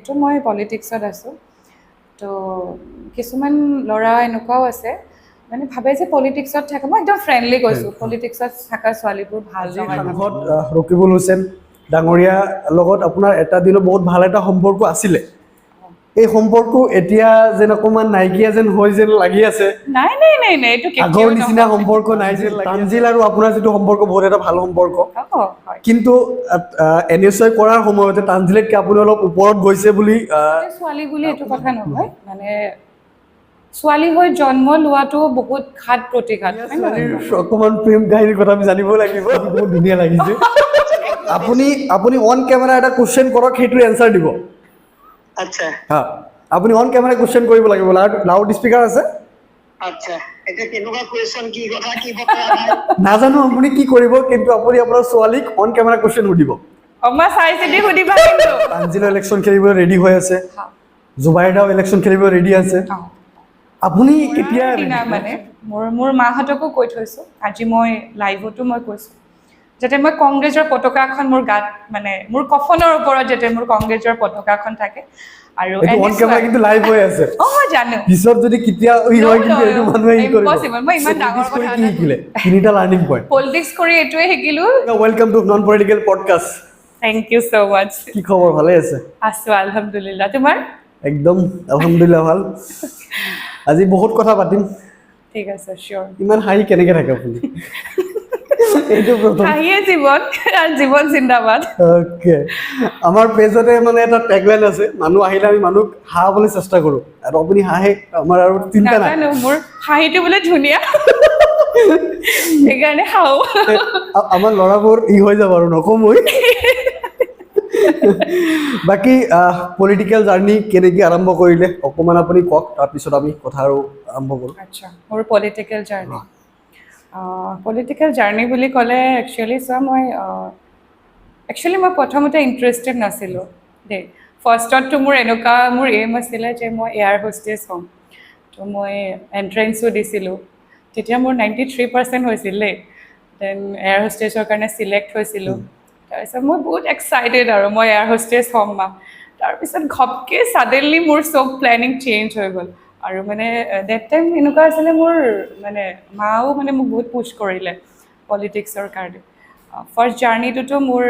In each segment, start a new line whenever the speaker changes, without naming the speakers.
তো মই পলিটিক্সত আছোঁ তো কিছুমান ল'ৰা এনেকুৱাও আছে মানে ভাবে যে পলিটিক্সত থাকে মই একদম ফ্ৰেণ্ডলি কৈছোঁ পলিটিক্সত থকা ছোৱালীবোৰ ভাল নহয়
সাংসদ ৰকিবুল হুছেইন ডাঙৰীয়া লগত আপোনাৰ এটা দিনত বহুত ভাল এটা সম্পৰ্ক আছিলে এই সম্পৰ্ক এতিয়া যেন অকমান নাইকিয়া যেন হৈ যেন লাগি আছে
নাই নাই নাই নাই এইটো
আগৰ
কেতিয়াও
নিচিনা
নহয়।
সম্পৰ্ক নাই যেন তানজিল আৰু আপোনাৰ যিটো সম্পৰ্ক বহুত এটা ভাল সম্পৰ্ক
হয়
কিন্তু এনএছআই কৰাৰ সময়তে তানজিলতকৈ আপুনি অলপ ওপৰত গৈছে বুলি
আচলতে ছোৱালী বুলি এইটো কথা নহয় মানে ছোৱালী হৈ জন্ম লোৱাটো বহুত ঘাত প্ৰতিঘাত হয় নহয়?
ছোৱালীৰ অকমান প্ৰেম কাহিনীৰ কথা আমি জানিব লাগিব বহুত ধুনীয়া লাগিছে আপুনি আপুনি অন কেমেৰা এটা কোৱেশ্চন কৰক সেইটোৰ এনসাৰ দিব
আচ্ছা
হা আপুনি অন কেমেৰা কোৱেশ্চন কৰিব লাগিব লাউড স্পিকাৰ আছে
আচ্ছা এটা কেনেকুৱা কোৱেশ্চন কি কথা কি বতৰা নাই
নাজানো আপুনি কি কৰিব কিন্তু আপুনি আপোনাৰ ছোৱালীক অন কেমেৰা কোৱেশ্চন সুধিব
অমা চাই চিতি সুধিবা কিন্তু
তানজিলৰ ইলেকশ্যন খেলিবলৈ ৰেডি হৈ আছে জুবাইদাও ইলেকশ্যন খেলিব ৰেডি আছে আপুনি কেতিয়া
দিনা মানে মোৰ মাহঁতকো কৈ থৈছোঁ আজি মই লাইভতো মই কৈছোঁ যাতে মই কংগ্ৰেছৰ পতাকাখন মোৰ গাত মানে মোৰ কফনৰ ওপৰত যাতে মোৰ কংগ্ৰেছৰ পতাকাখন থাকে আৰু
এইটো অন কেমেৰা কিন্তু লাইভ হৈ আছে
মই জানো
পিছত যদি কেতিয়া ই হয় কিন্তু এইটো মানুহে ই কৰিব
Impossible, মই ইমান ডাঙৰ
Politics কৰি
কথা
কি শিকিলে তিনিটা লাৰ্নিং পইণ্ট
পলিটিক্স কৰি এইটোৱে শিকিলোঁ
welcome to non political podcast
thank you so' much
কি খবৰ ভালে আছে
আছোঁ আলহামদুলিল্লাহ তোমাৰ
একদম আলহামদুলিল্লাহ ভাল আজি বহুত কথা পাতিম
ঠিক আছে চিয়'ৰ
ইমান হাঁহি কেনেকে থাকে আপুনি এইটো প্ৰথম
হাঁহিয়ে জীৱন আৰু জীৱন জিন্দাবাদ
অ'কে আমাৰ পেজতে মানে এটা টেগলাইন আছে মানুহ আহিলে আমি মানুহক হাঁহাবলৈ চেষ্টা কৰোঁ আৰু আপুনি হাঁহে আমাৰ আৰু চিন্তা নাই
নাজানো মোৰ হাঁহিটো বোলে ধুনীয়া সেইকাৰণে খাওঁ
আমাৰ ল'ৰাবোৰ ই হৈ যাব আৰু নকমই বাকী পলিটিকেল জাৰ্ণি কেনেকৈ আৰম্ভ কৰিলে অকণমান আপুনি কওক তাৰপিছত আমি কথা আৰু আৰম্ভ কৰোঁ
আচ্ছা মোৰ পলিটিকেল জাৰ্ণি বুলি ক'লে একচুৱেলি চোৱা মই প্ৰথমতে ইণ্টাৰেষ্টেড নাছিলোঁ দেই ফাৰ্ষ্টততো মোৰ এনেকুৱা মোৰ এইম আছিলে যে মই এয়াৰ হোষ্টেছ হ'ম তো মই এণ্ট্ৰেঞ্চো দিছিলোঁ তেতিয়া মোৰ 93% হৈছিল দেই দেন এয়াৰ হোষ্টেছৰ কাৰণে চিলেক্ট হৈছিলোঁ তাৰপিছত মই বহুত এক্সাইটেড আৰু মই এয়াৰ হোষ্টেছ হ'ম তাৰপিছত ঘপকৈ ছাডেনলি মোৰ চব প্লেনিং চেঞ্জ হৈ গ'ল আৰু মানে ডেট টাইম এনেকুৱা আছিলে মোৰ মানে মাও মানে মোক বহুত পুছ কৰিলে পলিটিক্সৰ কাৰণে ফাৰ্ষ্ট জাৰ্ণিটোতো মোৰ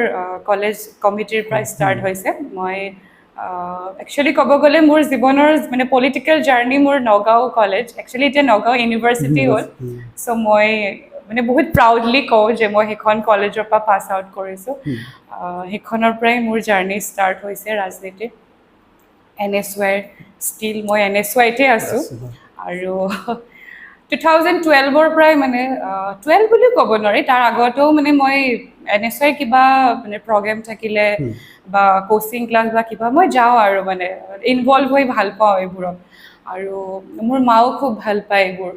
কলেজ কমিটিৰ পৰা ষ্টাৰ্ট হৈছে মই একচুৱেলি ক'ব গ'লে মোৰ জীৱনৰ মানে পলিটিকেল জাৰ্ণি মোৰ নগাঁও কলেজ একচুৱেলি এতিয়া নগাঁও ইউনিভাৰ্চিটি হ'ল চ' মই মানে বহুত প্ৰাউডলি কওঁ যে মই সেইখন কলেজৰ পৰা পাছ আউট কৰিছোঁ সেইখনৰ পৰাই মোৰ জাৰ্ণি ষ্টাৰ্ট হৈছে ৰাজনীতিত NSY ষ্টিল মই NSYতে আছোঁ আৰু 2012ৰ পৰাই মানে 12 বুলি ক'ব নোৱাৰি তাৰ আগতেও মানে মই NSY কিবা মানে প্ৰগ্ৰেম থাকিলে বা কোচিং ক্লাছ বা কিবা মই যাওঁ আৰু মানে ইনভলভ হৈ ভাল পাওঁ এইবোৰত আৰু মোৰ মাও খুব ভাল পায় এইবোৰ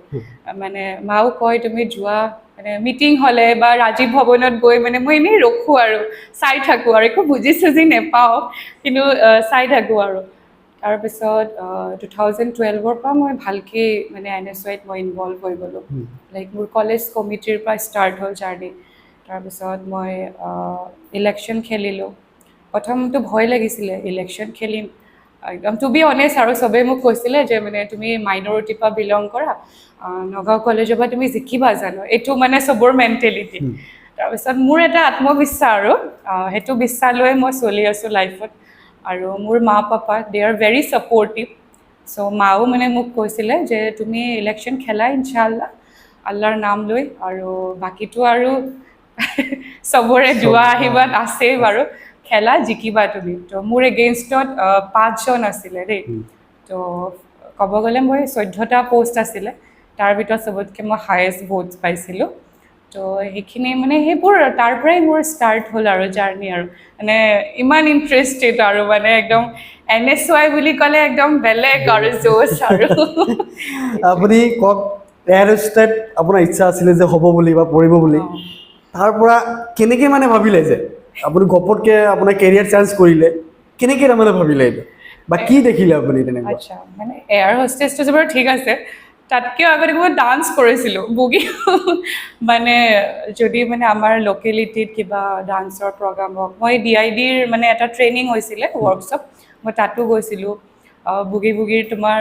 মানে মাও কয় তুমি যোৱা মানে মিটিং হ'লে বা ৰাজীৱ ভৱনত গৈ মানে মই এনেই ৰখোঁ আৰু চাই থাকোঁ আৰু একো বুজি চুজি নেপাওঁ কিন্তু চাই থাকোঁ আৰু তাৰপিছত 2012ৰ পৰা মই ভালকৈ মানে NSYত মই ইনভলভ হৈ গ'লোঁ লাইক মোৰ কলেজ কমিটিৰ পৰা ষ্টাৰ্ট হ'ল জাৰ্ণি তাৰপিছত মই ইলেকশ্যন খেলিলোঁ প্ৰথমটো ভয় লাগিছিলে ইলেকশ্যন খেলিম একদম টু বি অনেষ্ট আৰু চবেই মোক কৈছিলে যে মানে তুমি মাইনৰিটিৰ পৰা বিলং কৰা নগাঁও কলেজৰ পৰা তুমি জিকিবা জানো এইটো মানে চবৰ মেণ্টেলিটি তাৰপিছত মোৰ এটা আত্মবিশ্বাস আৰু সেইটো বিশ্বাস লৈ মই চলি আছোঁ লাইফত আৰু মোৰ মা পাপা দে আৰ ভেৰি ছাপৰ্টিভ চ' মাও মানে মোক কৈছিলে যে তুমি ইলেকশ্যন খেলা ইনশাআল্লাহ আল্লাহৰ নাম লৈ আৰু বাকীটো আৰু চবৰে দুৱা আশীৰ্বাদ আছেই বাৰু খেলা জিকিবা তুমি তো মোৰ এগেইনষ্টত 5জন আছিলে দেই তো ক'ব গ'লে মই 14টা পষ্ট আছিলে তাৰ ভিতৰত চবতকৈ মই হায়েষ্ট ভোটছ পাইছিলোঁ তো সেইখিনি মানে সেইবোৰ তাৰ পৰাই মোৰ ষ্টাৰ্ট হ'ল আৰু জাৰ্ণি আৰু মানে ইমান ইণ্টাৰেষ্টেড আৰু মানে একদম NSY বুলি ক'লে একদম বেলেগ আৰু জোচ আৰু
আপুনি কওক এয়াৰ হোষ্টেছ আপোনাৰ ইচ্ছা আছিলে যে হ'ব বুলি বা পৰিব বুলি তাৰ পৰা কেনেকৈ মানে ভাবিলে যে আপুনি ঘপতকৈ আপোনাৰ কেৰিয়াৰ চেঞ্জ কৰিলে কেনেকৈ তাৰমানে ভাবিলে এইটো বা কি দেখিলে আপুনি তেনেকুৱা
আচ্ছা মানে এয়াৰ হোষ্টেছটো যে বাৰু ঠিক আছে তাতকৈ আগতে মই ডান্স কৰিছিলোঁ বুগি মানে যদি মানে আমাৰ লোকেলিটিত কিবা ডান্সৰ প্ৰগ্ৰাম হওক মই DIDৰ মানে এটা ট্ৰেইনিং হৈছিলে ৱৰ্কশ্বপ মই তাতো গৈছিলোঁ বুগিৰ তোমাৰ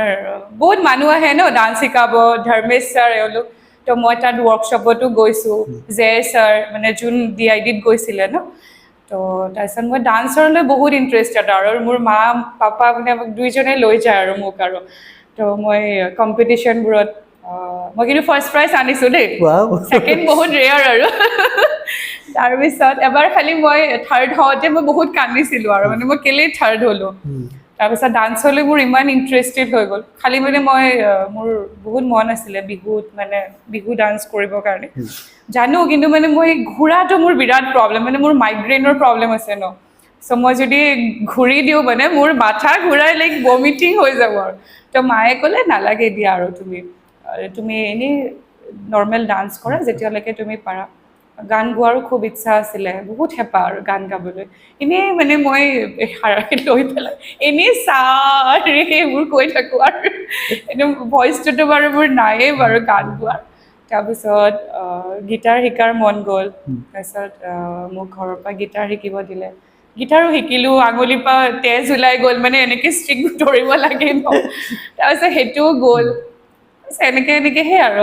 বহুত মানুহ আহে ন ডান্স শিকাব ধৰ্মেশ ছাৰ এওঁলোক তো মই তাত ৱৰ্কশ্বপতো গৈছোঁ জয় ছাৰ মানে যোন DIDত গৈছিলে ন তো তাৰপিছত মই ডান্সৰলৈ বহুত ইণ্টাৰেষ্টেড আৰু মোৰ মা পাপা মানে মোক দুইজনে লৈ যায় আৰু মোক আৰু তো মই কম্পিটিশ্যনবোৰত মই কিন্তু ফাৰ্ষ্ট প্ৰাইজ আনিছোঁ দেই
Wow.
ছেকেণ্ড বহুত ৰেয়াৰ আৰু তাৰপিছত এবাৰ খালি মই থাৰ্ড হওঁতে মই বহুত কান্দিছিলোঁ আৰু মানে মই কেলেই থাৰ্ড হ'লোঁ তাৰপিছত ডান্সলৈ মোৰ ইমান ইণ্টাৰেষ্টেড হৈ গ'ল খালি মানে মই মোৰ বহুত মন আছিলে বিহুত মানে বিহু ডান্স কৰিবৰ কাৰণে জানো কিন্তু মানে মই ঘূৰাটো মোৰ বিৰাট প্ৰব্লেম মানে মোৰ মাইগ্ৰেইনৰ প্ৰব্লেম আছে ন চ' মই যদি ঘূৰি দিওঁ মানে মোৰ মাথা ঘূৰাই লাইক ভমিটিং হৈ যাব আৰু তো মায়ে ক'লে নালাগে দিয়া আৰু তুমি এনেই নৰ্মেল ডান্স কৰা যেতিয়ালৈকে তুমি পাৰা গান গোৱাৰো খুব ইচ্ছা আছিলে বহুত হেঁপাহ আৰু গান গাবলৈ এনেই মানে মই লৈ পেলাই এনেই চাৰে এইবোৰ কৈ থাকোঁ আৰু একদম ভইচটোতো বাৰু মোৰ নায়েই বাৰু গান গোৱাৰ তাৰপিছত গীটাৰ শিকাৰ মন গ'ল তাৰপিছত মোক ঘৰৰ পৰা গীটাৰ শিকিব দিলে গীটাৰো শিকিলোঁ আঙুলিৰ পৰা তেজ ওলাই গ'ল মানে এনেকৈ ষ্ট্ৰিং ধৰিব লাগে ন তাৰপিছত সেইটোও গ'ল এনেকৈ সেই আৰু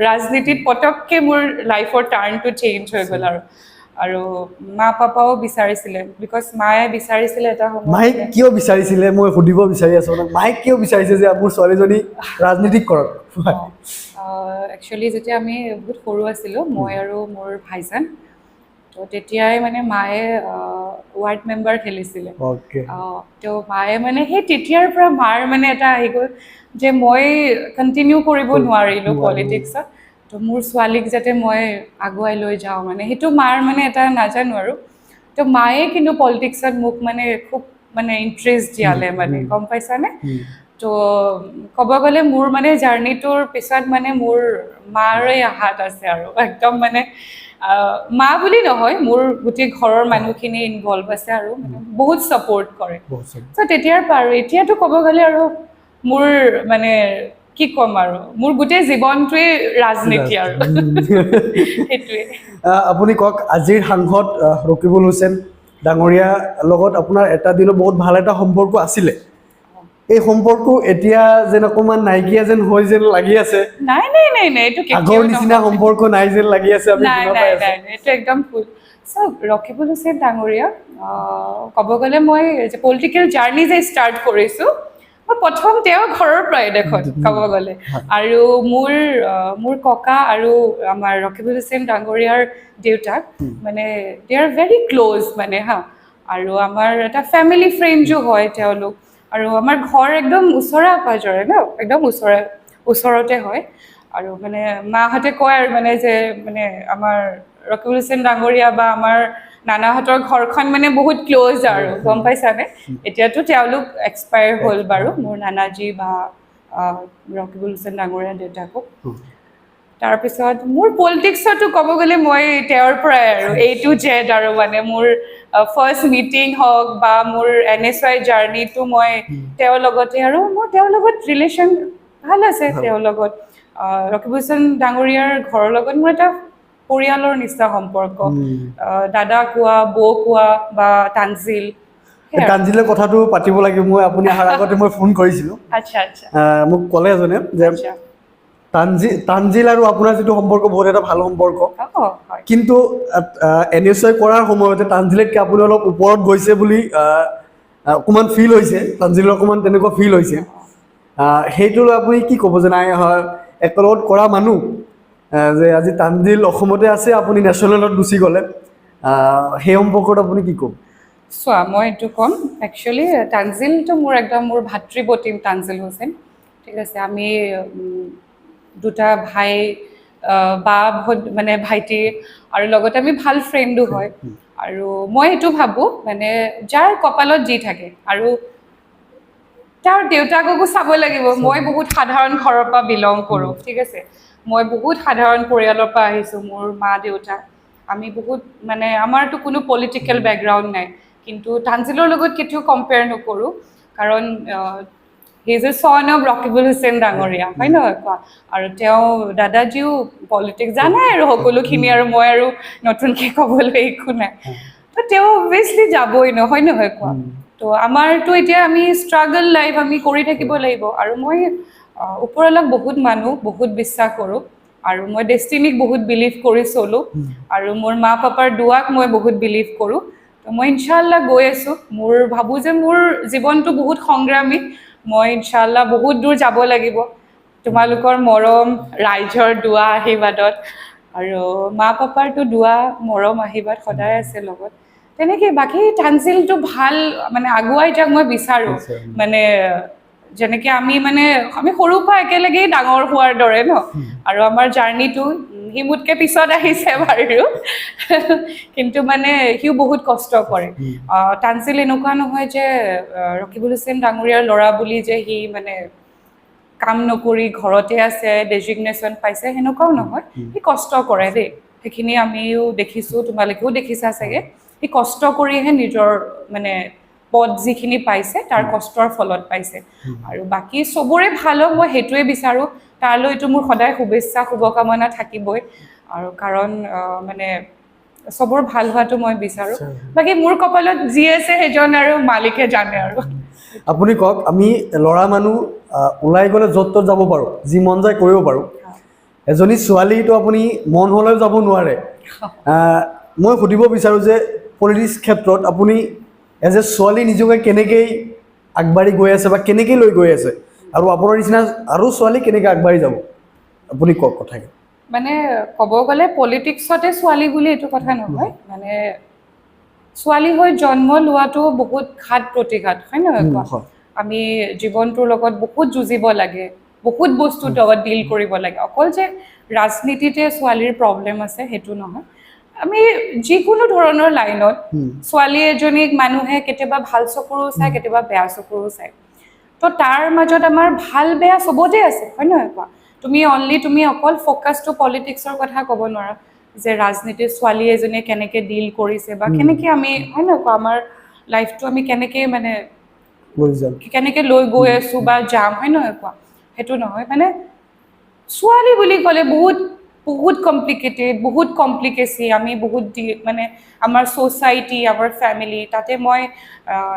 ৰাজনীতিত পটককৈ মোৰ লাইফৰ টাৰ্ণটো চেঞ্জ হৈ গ'ল আৰু মা পাপাও বিচাৰিছিলে বিকজ মায়ে বিচাৰিছিলে এটা
মায়ে
সময়ত
কিয় বিচাৰিছিলে মই সুধিব বিচাৰি আছোঁ আপোনাক মায়ে কিয় বিচাৰিছে যে মোৰ ছোৱালীজনী ৰাজনীতিক কৰক
একচুৱেলি যেতিয়া আমি বহুত সৰু আছিলোঁ মই আৰু মোৰ ভাইজান তো তেতিয়াই মানে মায়ে ৱাৰ্ড মেম্বাৰ খেলিছিলে
অ'কে
তো মায়ে মানে সেই তেতিয়াৰ পৰা মাৰ মানে এটা আহি গ'ল যে মই কণ্টিনিউ কৰিব নোৱাৰিলোঁ পলিটিক্সত তো মোৰ ছোৱালীক যাতে মই আগুৱাই লৈ যাওঁ মানে সেইটো মাৰ মানে এটা নাজানো আৰু তো মায়ে কিন্তু পলিটিক্সত মোক মানে খুব মানে ইণ্টাৰেষ্ট দিয়ালে মানে গম পাইছানে তো ক'ব গ'লে মোৰ মানে জাৰ্ণিটোৰ পিছত মানে মোৰ মাৰে হাত আছে আৰু একদম মানে মা বুলি নহয় মোৰ গোটেই ঘৰৰ মানুহখিনি ইনভলভ আছে আৰু মানে বহুত ছাপোৰ্ট কৰে চ' তেতিয়াৰ পৰা আৰু এতিয়াতো ক'ব গ'লে আৰু মোৰ মানে কি ক'ম আৰু মোৰ গোটেই জীৱনটোৱে ৰাজনীতি আৰু সেইটোৱে
আপুনি কওক আজিৰ সাংসদ ৰকিবুল হুছেইন ডাঙৰীয়া লগত আপোনাৰ এটা দিনত বহুত ভাল এটা সম্পৰ্ক আছিলে এই সম্পৰ্ক এতিয়া যেন অকণমান নাইকিয়া যেন হৈ যেন লাগি আছে
নাই এইটো
আগৰ নিচিনা সম্পৰ্ক নাই যেন লাগি আছে আমি শুনা পাই আছো
এইটো একদম ফুল চব ৰকিবুল হুছেইন ডাঙৰীয়া ক'ব গ'লে মই পলিটিকেল জাৰ্ণি যে ষ্টাৰ্ট কৰিছোঁ মই প্ৰথম তেওঁৰ ঘৰৰ পৰাই দেখোন ক'ব গ'লে আৰু মোৰ ককা আৰু আমাৰ ৰকিবুল হুছেইন ডাঙৰীয়াৰ দেউতাক মানে দে আৰ ভেৰি ক্ল'জ মানে আৰু আমাৰ এটা ফেমিলি ফ্ৰেণ্ডো হয় তেওঁলোক আৰু আমাৰ ঘৰ একদম ওচৰা পাজৰে ন একদম ওচৰতে হয় আৰু মানে মাহঁতে কয় আৰু মানে যে মানে আমাৰ ৰকিবুল হুছেইন ডাঙৰীয়া বা আমাৰ নানাহঁতৰ ঘৰখন মানে বহুত ক্ল'জ আৰু গম পাইছানে এতিয়াতো তেওঁলোক এক্সপায়াৰ হ'ল বাৰু মোৰ নানাজী বা ৰকিবুল হুছেইন ডাঙৰীয়া দেউতাকক তাৰপিছত মোৰ পলিটিক্সতো ক'ব গ'লে মই তেওঁৰ পৰাই আৰু A to Z আৰু মানে মোৰ ফাৰ্ষ্ট মিটিং হওক বা মোৰ NSY জাৰ্ণিটো মই তেওঁৰ লগতে আৰু মোৰ তেওঁৰ লগত ৰিলেশ্যন ভাল আছে তেওঁৰ লগত ৰকিবুল হুছেইন ডাঙৰীয়াৰ ঘৰৰ লগত মোৰ এটা পৰিয়ালৰ নিচিনা সম্পৰ্ক দাদা কোৱা বৌ কোৱা বা তানজিল
তানজিলৰ কথাটো পাতিব লাগিব মই আপুনি অহাৰ আগতে মই ফোন কৰিছিলোঁ
আচ্ছা
মোক ক'লে এজনে যে তানজিল আৰু আপোনাৰ যিটো সম্পৰ্ক বহুত এটা ভাল সম্পৰ্ক কিন্তু NSY কৰাৰ সময়তে তানজিলতকৈ আপুনি অলপ ওপৰত গৈছে বুলি অকণমান ফিল হৈছে তানজিলৰ অকণমান তেনেকুৱা ফিল হৈছে সেইটো লৈ আপুনি কি ক'ব যে নাই হয় একেলগত কৰা মানুহ যে আজি তানজিল অসমতে আছে আপুনি নেশ্যনেলত গুচি গ'লে সেই সম্পৰ্কত আপুনি কি ক'ব
চোৱা মই এইটো ক'ম একচুৱেলি তানজিলটো মোৰ ভাতৃপ্ৰতিম তানজিল হুছেইন ঠিক আছে আমি দুটা ভাই বা মানে ভাইটি আৰু লগতে আমি ভাল ফ্ৰেণ্ডো হয় আৰু মই এইটো ভাবোঁ মানে যাৰ কপালত যি থাকে আৰু তাৰ দেউতাককো চাব লাগিব মই বহুত সাধাৰণ ঘৰৰ পৰা বিলং কৰোঁ ঠিক আছে মই বহুত সাধাৰণ পৰিয়ালৰ পৰা আহিছোঁ মোৰ মা দেউতা আমি বহুত মানে আমাৰতো কোনো পলিটিকেল বেকগ্ৰাউণ্ড নাই কিন্তু তানজিলৰ লগত কেতিয়াও কম্পেয়াৰ নকৰোঁ কাৰণ he is a son of Rakibul Hussain ডাঙৰীয়া হয় নহয় কোৱা আৰু তেওঁ দাদাজীও পলিটিক্স জানাই আৰু সকলোখিনি আৰু মই আৰু নতুনকৈ ক'বলৈ একো নাই তো তেওঁ অভিয়াছলি যাবই নহয় কোৱা তো আমাৰতো এতিয়া আমি ষ্ট্ৰাগল লাইফ আমি কৰি থাকিব লাগিব আৰু মই ওপৰলৈ বহুত মানুহ বহুত বিশ্বাস কৰোঁ আৰু মই ডেষ্টিনিক বহুত বিলিভ কৰি চলোঁ আৰু মোৰ মা পাপাৰ দুৱাক মই বহুত বিলিভ কৰোঁ তো মই ইনশাআল্লাহ গৈ আছোঁ মোৰ ভাবোঁ যে মোৰ জীৱনটো বহুত সংগ্ৰামী মই ইনশাআল্লাহ বহুত দূৰ যাব লাগিব তোমালোকৰ মৰম ৰাইজৰ দুৱা আশীৰ্বাদত আৰু মা পাপাৰতো দুৱা মৰম আশীৰ্বাদ সদায় আছে লগত তেনেকৈ বাকী টানজিলটো ভাল মানে আগুৱাই যাক মই বিচাৰোঁ মানে যেনেকৈ আমি সৰুৰ পৰা একেলগেই ডাঙৰ হোৱাৰ দৰে ন আৰু আমাৰ জাৰ্নিটো সি মোতকৈ পিছত আহিছে বাৰু কিন্তু মানে সিও বহুত কষ্ট কৰে টানজিল এনেকুৱা নহয় যে ৰকিবুল হুছেইন ডাঙৰীয়াৰ ল'ৰা বুলি যে সি মানে কাম নকৰি ঘৰতে আছে ডেজিগনেশ্যন পাইছে সেনেকুৱাও নহয় সি কষ্ট কৰে দেই সেইখিনি আমিও দেখিছোঁ তোমালোকেও দেখিছা চাগে সি কষ্ট কৰিহে নিজৰ মানে পদ যিখিনি পাইছে তাৰ কষ্টৰ ফলত পাইছে আৰু বাকী চবৰে ভাল হওক মই সেইটোৱে বিচাৰোঁ তাৰলৈতো মোৰ সদায় শুভেচ্ছা শুভকামনা থাকিবই আৰু কাৰণ মানে চবৰ ভাল হোৱাটো মই বিচাৰোঁ বাকী মোৰ কপালত যি আছে সেইজন আৰু মালিকে জানে আৰু
আপুনি কওক আমি ল'ৰা মানুহ ওলাই গ'লে য'ত ত'ত যাব পাৰোঁ যি মন যায় কৰিব পাৰোঁ এজনী ছোৱালীটো আপুনি মন হ'লেও যাব নোৱাৰে মই সুধিব বিচাৰোঁ যে পলিটিক্স ক্ষেত্ৰত আপুনি এজ এ ছোৱালী নিজকে কেনেকৈ আগবাঢ়ি গৈ আছে বা কেনেকৈ লৈ গৈ আছে আৰু আপোনাৰ নিচিনা আৰু ছোৱালী কেনেকৈ আগবাঢ়ি যাব আপুনি কওক কথাখিনি
মানে ক'ব গ'লে পলিটিক্সতে ছোৱালী বুলি এইটো কথা নহয় মানে ছোৱালী হৈ জন্ম লোৱাটো বহুত ঘাত প্ৰতিঘাত হয় নহয় কোৱা আমি জীৱনটোৰ লগত বহুত যুঁজিব লাগে বহুত বস্তুৰ লগত ডিল কৰিব লাগে অকল যে ৰাজনীতিতে ছোৱালীৰ প্ৰব্লেম আছে সেইটো নহয় আমি যিকোনো ধৰণৰ লাইনত ছোৱালী এজনীক মানুহে কেতিয়াবা ভাল চকুৰো চায় কেতিয়াবা বেয়া চকুৰো চায় তো তাৰ মাজত আমাৰ ভাল বেয়া চবতে আছে হয় নহয় কোৱা তুমি অকল ফ'কাছটো পলিটিক্সৰ কথা ক'ব নোৱাৰা যে ৰাজনীতিৰ ছোৱালী এজনীয়ে কেনেকৈ ডিল কৰিছে বা কেনেকৈ আমি হয় নহয় কোৱা আমাৰ লাইফটো আমি কেনেকৈ মানে কেনেকৈ লৈ গৈ আছোঁ বা যাম হয় নহয় কোৱা সেইটো নহয় মানে ছোৱালী বুলি ক'লে বহুত বহুত কমপ্লিকেটেড বহুত কমপ্লিকেচি আমি বহুত মানে আমাৰ ছ'চাইটি আমাৰ ফেমিলি তাতে মই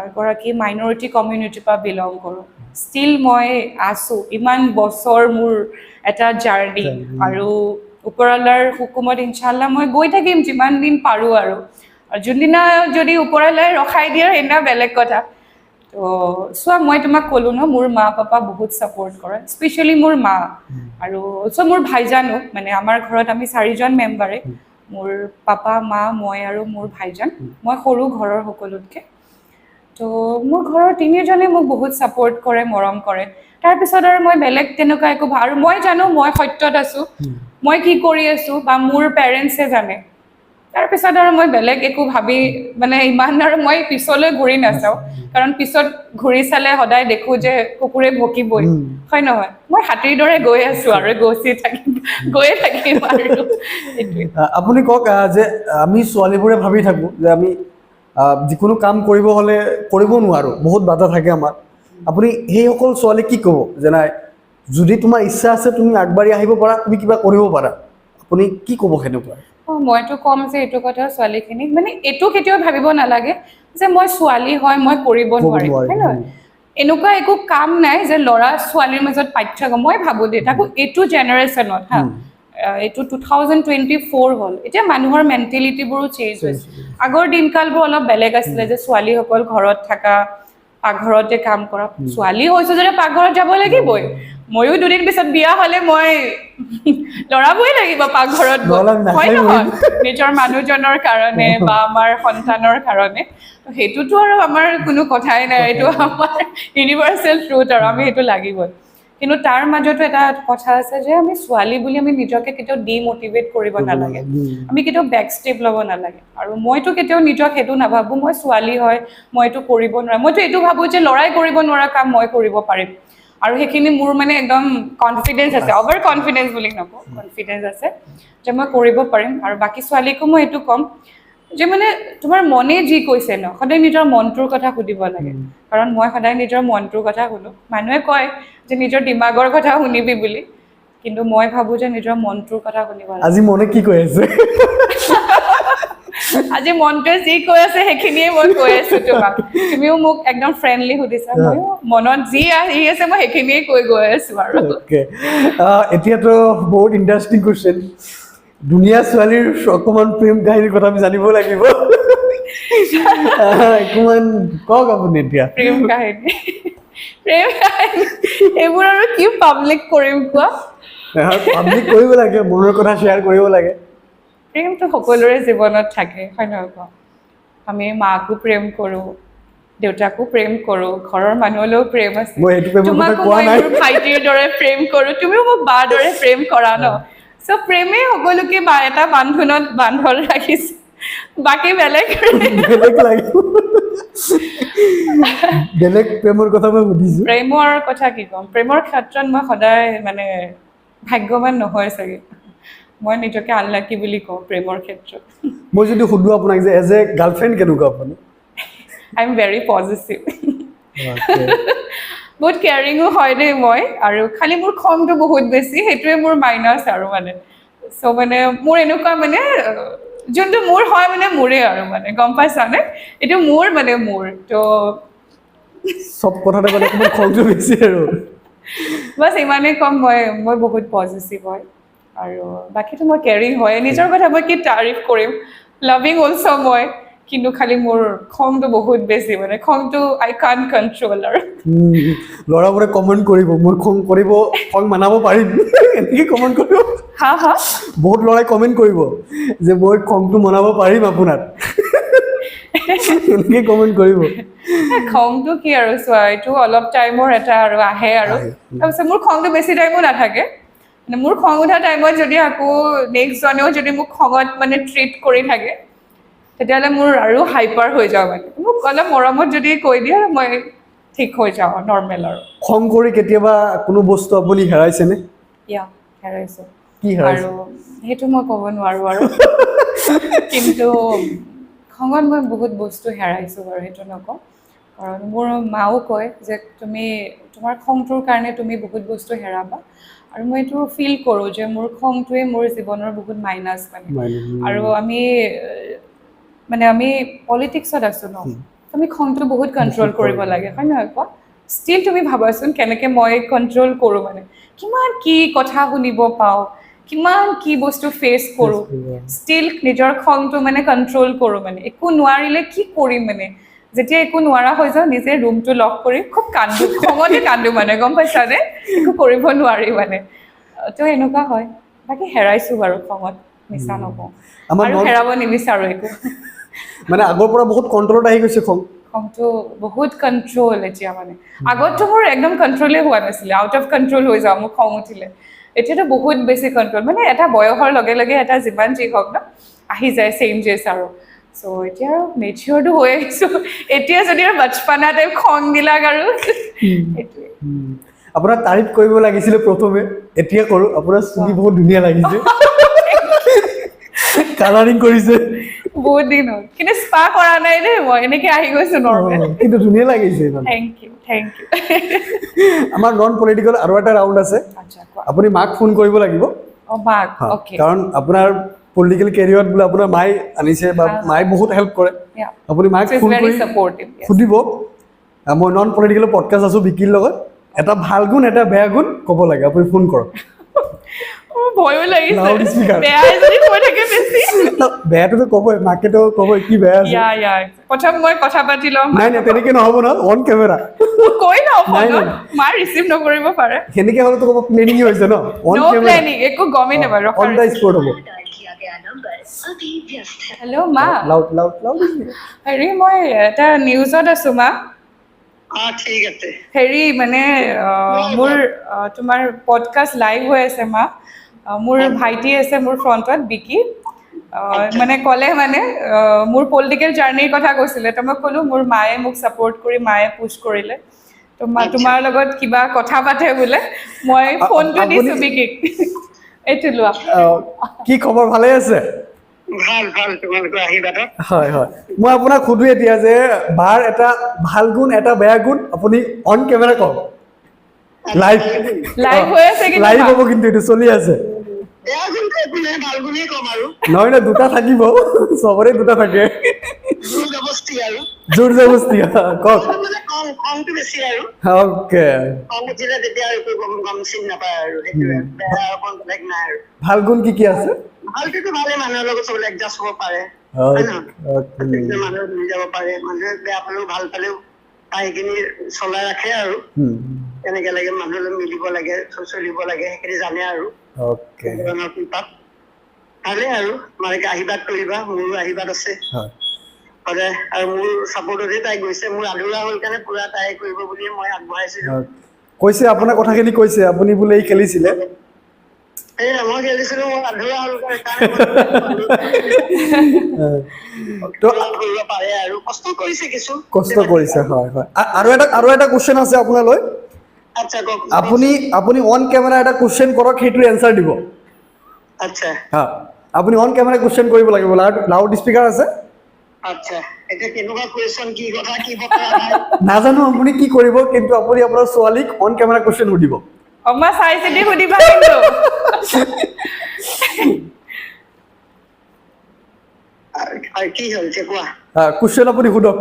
এগৰাকী মাইনৰিটি কমিউনিটিৰ পৰা বিলং কৰোঁ ষ্টিল মই আছোঁ ইমান বছৰ মোৰ এটা জাৰ্ণি আৰু ওপৰৱালাৰ হুকুমত ইনশাআল্লাহ মই গৈ থাকিম যিমান দিন পাৰোঁ আৰু যোনদিনা যদি ওপৰৱালাই ৰখাই দিয়ে সেইদিনা বেলেগ কথা তো চোৱা মই তোমাক ক'লোঁ ন মোৰ মা পাপা বহুত ছাপৰ্ট কৰে স্পেচিয়েলি মোৰ মা আৰু মোৰ ভাইজানো মানে আমাৰ ঘৰত আমি 4জন মেম্বাৰে মোৰ পাপা মা মই আৰু মোৰ ভাইজান মই সৰু ঘৰৰ সকলোতকৈ তো মোৰ ঘৰৰ 3জনে মোক বহুত ছাপৰ্ট কৰে মৰম কৰে তাৰপিছত আৰু মই বেলেগ তেনেকুৱা একো আৰু মই জানো মই সত্যত আছোঁ মই কি কৰি আছোঁ বা মোৰ পেৰেণ্টছে জানে তাৰপিছত আৰু মই বেলেগ একো ভাবি মানে ইমান আৰু মই পিছলৈ ঘূৰি নাচাওঁ কাৰণ পিছত ঘূৰি চালে সদায় দেখোঁ যে কুকুৰে ভকিবই হয় নহয় মই হাতীৰ দৰে গৈ আছোঁ আৰু গৈয়ে থাকিম আৰু
আপুনি কওক যে আমি ছোৱালীবোৰে ভাবি থাকোঁ যে আমি যিকোনো কাম কৰিব হ'লে কৰিব নোৱাৰোঁ বহুত বাধা থাকে আমাৰ আপুনি সেইসকল ছোৱালীক কি ক'ব যে নাই যদি তোমাৰ ইচ্ছা আছে তুমি আগবাঢ়ি আহিব পাৰা তুমি কিবা কৰিব পাৰা আপুনি কি ক'ব সেনেকুৱা
মইতো ক'ম যে এইটো কথা ছোৱালীখিনিক মানে এইটো কেতিয়াও ভাবিব নালাগে যে মই ছোৱালী হয় মই কৰিব নোৱাৰিম হয় নহয় এনেকুৱা একো কাম নাই যে ল'ৰা ছোৱালীৰ মাজত পাৰ্থক্য মই ভাবোঁ দেই তাকো এইটো জেনেৰেশ্যনত এইটো 2024 হ'ল এতিয়া মানুহৰ মেণ্টেলিটিবোৰো চেঞ্জ হৈছে আগৰ দিনকালবোৰ অলপ বেলেগ আছিলে যে ছোৱালীসকল ঘৰত থকা পাকঘৰতে কাম কৰা ছোৱালী হৈছোঁ যদি পাকঘৰত যাব লাগিবই ময়ো দুদিন পিছত বিয়া হ'লে মই লৰাবই লাগিব পাকঘৰত হয় নহয় নিজৰ মানুহজনৰ কাৰণে বা আমাৰ সন্তানৰ কাৰণে সেইটোতো আৰু আমাৰ কোনো কথাই নাই এইটো আমাৰ ইউনিভাৰ্চেল ট্ৰুথ আৰু আমি সেইটো লাগিবই কিন্তু তাৰ মাজতো এটা কথা আছে যে আমি ছোৱালী বুলি আমি নিজকে কেতিয়াও ডিমোটিভেট কৰিব নালাগে আমি কেতিয়াও বেক ষ্টেপ ল'ব নালাগে আৰু মইতো কেতিয়াও নিজক সেইটো নাভাবোঁ মই ছোৱালী হয় মই এইটো কৰিব নোৱাৰোঁ মইতো এইটো ভাবোঁ যে ল'ৰাই কৰিব নোৱাৰা কাম মই কৰিব পাৰিম আৰু সেইখিনি মোৰ মানে একদম কনফিডেন্স আছে অভাৰ কনফিডেন্স বুলি নকওঁ কনফিডেন্স আছে যে মই কৰিব পাৰিম আৰু বাকী ছোৱালীকো মই এইটো ক'ম যে মানে তোমাৰ মনে যি কৈছে ন সদায় নিজৰ মনটোৰ কথা সুধিব লাগে কাৰণ মই সদায় নিজৰ মনটোৰ কথা শুনো মানুহে কয় যে নিজৰ দিমাগৰ কথা শুনিবি বুলি কিন্তু মই ভাবোঁ যে নিজৰ মনটোৰ কথা শুনিব লাগে
আজি মনে কি কৈ আছে
আজি মনটোৱে যি কৈ আছে সেইখিনিয়ে মই কৈ আছো তোমাক তুমিও মোক একদম ফ্ৰেণ্ডলি সুধিছা ময়ো মনত যি আহি আছে মই সেইখিনিয়ে কৈ গৈ আছো আৰু
অ'কে এতিয়াতো বহুত ইণ্টাৰেষ্টিং কুৱেশ্যন ধুনীয়া ছোৱালীৰ অকণমান প্ৰেম কাহিনীৰ কথা আমি জানিব লাগিব অকণমান কওক আপুনি এতিয়া
প্ৰেম কাহিনী এইবোৰ আৰু কি পাব্লিক কৰিম কোৱা
পাব্লিক কৰিব লাগে মনৰ কথা শ্বেয়াৰ কৰিব লাগে
প্ৰেমটো সকলোৰে জীৱনত থাকে হয় নহয় কোৱা আমি মাকো প্ৰেম কৰোঁ দেউতাকো প্ৰেম কৰোঁ ঘৰৰ মানুহলৈও প্ৰেম আছে
মই এইটো প্ৰেমৰ কথা
তোমাকো
কোৱা
মই
নাই।
মোৰ ভাইটিৰ দৰে প্ৰেম কৰোঁ তুমিও মোক বাৰ দৰে প্ৰেম কৰা ন চ' প্ৰেমে সকলোকে এটা বান্ধোনত বান্ধল ৰাখিছে বাকী বেলেগ
বেলেগ লাগিব বেলেগ প্ৰেমৰ কথা মই সুধিছোঁ
প্ৰেমৰ কথা কি ক'ম প্ৰেমৰ ক্ষেত্ৰত মই সদায় মানে ভাগ্যৱান নহয় চাগে মই নিজকে আনলাকি বুলি কওঁ প্ৰেমৰ ক্ষেত্ৰত
মই যদি সুধোঁ আপোনাক যে এজ এ গাৰ্লফ্ৰেণ্ড কেনেকুৱা আপুনি
আই এম ভেৰি পজিটিভ বহুত কেয়াৰিঙো হয় দেই মই আৰু খালি মোৰ খংটো বহুত বেছি সেইটোৱে মোৰ মাইনাছ আৰু মানে চ' মানে মোৰ এনেকুৱা মানে যোনটো মোৰ হয় মানে মোৰে আৰু মানে গম পাইছানে এইটো মোৰ মানে মোৰ তো
চব কথাতে মানে অকণমান খংটো বেছি আৰু
বাছ ইমানেই কম মই বহুত পজিটিভ হয় আৰু বাকীটো মই কেয়াৰিং হয় নিজৰ কথা মই কি তাৰিফ কৰিম লাভিং অলছ' মই কিন্তু খালি মোৰ খংটো বহুত বেছি মানে খংটো আই কান কণ্ট্ৰল আৰু
ল'ৰাবোৰে কমেণ্ট কৰিব মোৰ খং কৰিব খং মানাব পাৰিম এনেকৈ কমেণ্ট কৰিব
হা
বহুত ল'ৰাই কমেণ্ট কৰিব যে মই খংটো মনাব পাৰিম আপোনাৰ এনেকৈ কমেণ্ট কৰিব
খংটো কি আৰু চোৱা এইটো অলপ টাইমৰ এটা আৰু আহে আৰু তাৰপিছত মোৰ খংটো বেছি টাইমো নাথাকে মানে মোৰ খং উঠা টাইমত যদি আকৌ নেক্সট জনেও যদি মোক খঙত মানে ট্ৰিট কৰি থাকে তেতিয়াহ'লে মোৰ আৰু হাইপাৰ হৈ যাওঁ মানে মোক অলপ মৰমত যদি কৈ দিয়ে মই ঠিক হৈ যাওঁ নৰ্মেল আৰু
খং কৰি কেতিয়াবা কোনো বস্তু আপুনি হেৰাইছেনে
ইয়া হেৰাইছোঁ
কি হেৰাইছে
আৰু সেইটো মই ক'ব নোৱাৰোঁ আৰু কিন্তু খঙত মই বহুত বস্তু হেৰাইছোঁ বাৰু সেইটো নকওঁ কাৰণ মোৰ মাও কয় যে তুমি তোমাৰ খংটোৰ কাৰণে তুমি বহুত বস্তু হেৰাবা আৰু মই এইটো ফিল কৰোঁ যে মোৰ খংটোৱে মোৰ জীৱনৰ বহুত মাইনাছ মানে আৰু আমি পলিটিক্সত আছোঁ ন তুমি খংটো বহুত কণ্ট্ৰল কৰিব লাগে হয় নহয় কোৱা ষ্টিল তুমি ভাবাচোন কেনেকৈ মই কণ্ট্ৰল কৰোঁ মানে কিমান কি কথা শুনিব পাওঁ কিমান কি বস্তু ফেচ কৰোঁ ষ্টিল নিজৰ খংটো মানে কণ্ট্ৰল কৰোঁ মানে একো নোৱাৰিলে কি কৰিম মানে যেতিয়া একো নোৱাৰা হৈ যাওঁ নিজে ৰুমটো লক কৰি খুব কান্দো খঙতে কান্দো মানে গম পাইছানে একো কৰিব নোৱাৰি মানে তো এনেকুৱা হয় বাকী হেৰাইছোঁ বাৰু খঙত মিছা নকওঁ
আমাৰ
আৰু হেৰাব নিবিচাৰোঁ একো
মানে আগৰ পৰা বহুত কণ্ট্ৰলত আহি গৈছে খং
খংটো বহুত কণ্ট্ৰল এতিয়া মানে আগততো মোৰ একদম কণ্ট্ৰলে হোৱা নাছিলে আউট অফ কণ্ট্ৰল হৈ যাওঁ মোৰ খং উঠিলে এতিয়াতো বহুত বেছি কণ্ট্ৰল মানে এটা বয়সৰ লগে লগে এটা যিমান যি হওক ন আহি যায় চেঞ্জেছ আৰু চ' এতিয়া আৰু মেচিয়ৰটো হৈ আহিছোঁ এতিয়া যদি আৰু বাচপানা টাইপ খংবিলাক আৰু সেইটোৱে
আপোনাৰ তাৰিফ কৰিব লাগিছিলে প্ৰথমে এতিয়া কৰোঁ আপোনাৰ চুলি বহুত ধুনীয়া লাগিছে কালাৰিং কৰিছে
বহুত দিন হ'ল কিন্তু স্পা কৰা নাই দেই মই এনেকে আহি গৈছোঁ নৰ্মেল
কিন্তু ধুনীয়া লাগিছে ইমান
থেংক ইউ
আমাৰ নন পলিটিকেল আৰু এটা ৰাউণ্ড আছে
আচ্ছা কোৱা
আপুনি মাক ফোন কৰিব লাগিব
অ মাক অ'কে
কাৰণ আপোনাৰ পলিটিকেল কেৰিয়াৰত বোলে আপোনাৰ মায়ে আনিছে বা মায়ে বহুত হেল্প কৰে আপুনি মাক ফোন কৰি সুধিব মই নন পলিটিকেল পডকাষ্ট আছোঁ বিকিৰ লগত এটা ভাল গুণ এটা বেয়া গুণ ক'ব লাগে আপুনি ফোন কৰক
ভয়ো লাগিছে
Loud speaker.
বেয়া যদি কৈ থাকে বেছি
বেয়াটোতো ক'বই মাকেতো ক'বই কি বেয়া আছে
প্ৰথম মই কথা পাতি ল'ম
নাই নাই তেনেকৈ নহ'ব ন অন কেমেৰা
কৈ লওঁ
নাই,
ফোনত
নাই।
মা ৰিচিভ নকৰিব পাৰে
সেনেকৈ হ'লেতো ক'ব প্লেনিং হৈছে ন অন
নো
কেমেৰা
প্লেনিং একো গমেই নাপায়
অন দ্য স্পট হ'ব
হেল্ল' মা
লাউড লাউড লাউড
হেৰি মই এটা নিউজত আছোঁ মা
ঠিক আছে
হেৰি মানে মোৰ তোমাৰ পডকাষ্ট লাইভ হৈ আছে মা মোৰ ভাইটি আছে মোৰ ফ্ৰণ্টত বিকি মানে ক'লে মানে মোৰ পলিটিকেল জাৰ্ণিৰ কথা কৈছিলে তো মই ক'লোঁ মোৰ মায়ে মোক ছাপৰ্ট কৰি মায়ে পুছ কৰিলে তো তোমাৰ লগত কিবা কথা পাতে বোলে মই ফোনটো দিছোঁ বিকিক এইটো লোৱা
কি খবৰ ভালে আছে
ভাল তোমালোকৰ আশীৰ্বাদত
হয় হয় মই আপোনাক সুধোঁ এতিয়া যে বাৰ এটা ভাল গুণ এটা বেয়া গুণ আপুনি অন কেমেৰা কওক লাইভ
লাইভ হৈ আছে কিন্তু
লাইভ হ'ব কিন্তু এইটো চলি আছে
বেয়া গুণটো একো নাই, ভাল গুণেই ক'ম আৰু
নহয় নহয়, দুটা থাকিব, চবৰে দুটা থাকে।
জোৰ জবস্তি আৰু
জোৰ জবস্তি, কওক।
মানে খংটো বেছি আৰু
অ'কে।
খং উঠিলে তেতিয়া আৰু একো গম চিন নাপায় আৰু সেইটোৱে, বেয়া অকণ বেলেগ নাই আৰু।
ভাল গুণ কি কি আছে?
ভালটোতো ভালে, মানুহৰ লগত চবলৈ এডজাষ্ট হ'ব পাৰে, হয় নহয়? প্ৰত্যেকজন মানুহে মিলি যাব পাৰে, মানুহে বেয়া পালেও ভাল পালেও তাই সেইখিনি চলাই ৰাখে আৰু কেনেকে লাগে মানুহৰ লগত মিলিব লাগে, চলিব লাগে, সেইখিনি জানে আৰু
অ'কে।
ভগৱানৰ কৃপাত ভালে আৰু তোমালোকে আশীৰ্বাদ কৰিবা, মোৰো আশীৰ্বাদ আছে সদায়, আৰু মোৰ চাপৰ্টতে তাই গৈছে, মোৰ আধৰুৱা হ'ল কাৰণে পুৰা তাই কৰিব বুলি মই আগবঢ়াইছিলো।
কৈছে আপোনাৰ কথাখিনি কৈছে, আপুনি বোলে এই খেলিছিলে।
সেয়া মই খেলিছিলো, মোৰ আধৰুৱা হ'ল কাৰণে
তো
কৰিব পাৰে আৰু কষ্ট কৰিছে কিছু।
কষ্ট কৰিছে, হয় হয়। আৰু এটা কুৱেশ্যন আছে আপোনালৈ।
আচ্ছা কওক।
আপুনি অন কেমেৰা এটা কুৱেশ্যন কৰক, সেইটোৰ এনচাৰ দিব।
আচ্ছা
হা, আপুনি অন কেমেৰা কুৱেশ্যন কৰিব লাগিব, লাউড স্পীকাৰ আছে।
আচ্ছা, এতিয়া কেনেকুৱা কুৱেশ্যন, কি কথা, কি বতৰা ভাই?
নাজানো আপুনি কি কৰিব, কিন্তু আপুনি আপোনাৰ ছোৱালীক অন কেমেৰা কুৱেশ্যন সুধিব।
অকমান চাই চিতি সুধিবা কিন্তু।
আৰু কি হ'ল এতিয়া কোৱা?
কুৱেশ্যন আপুনি সোধক,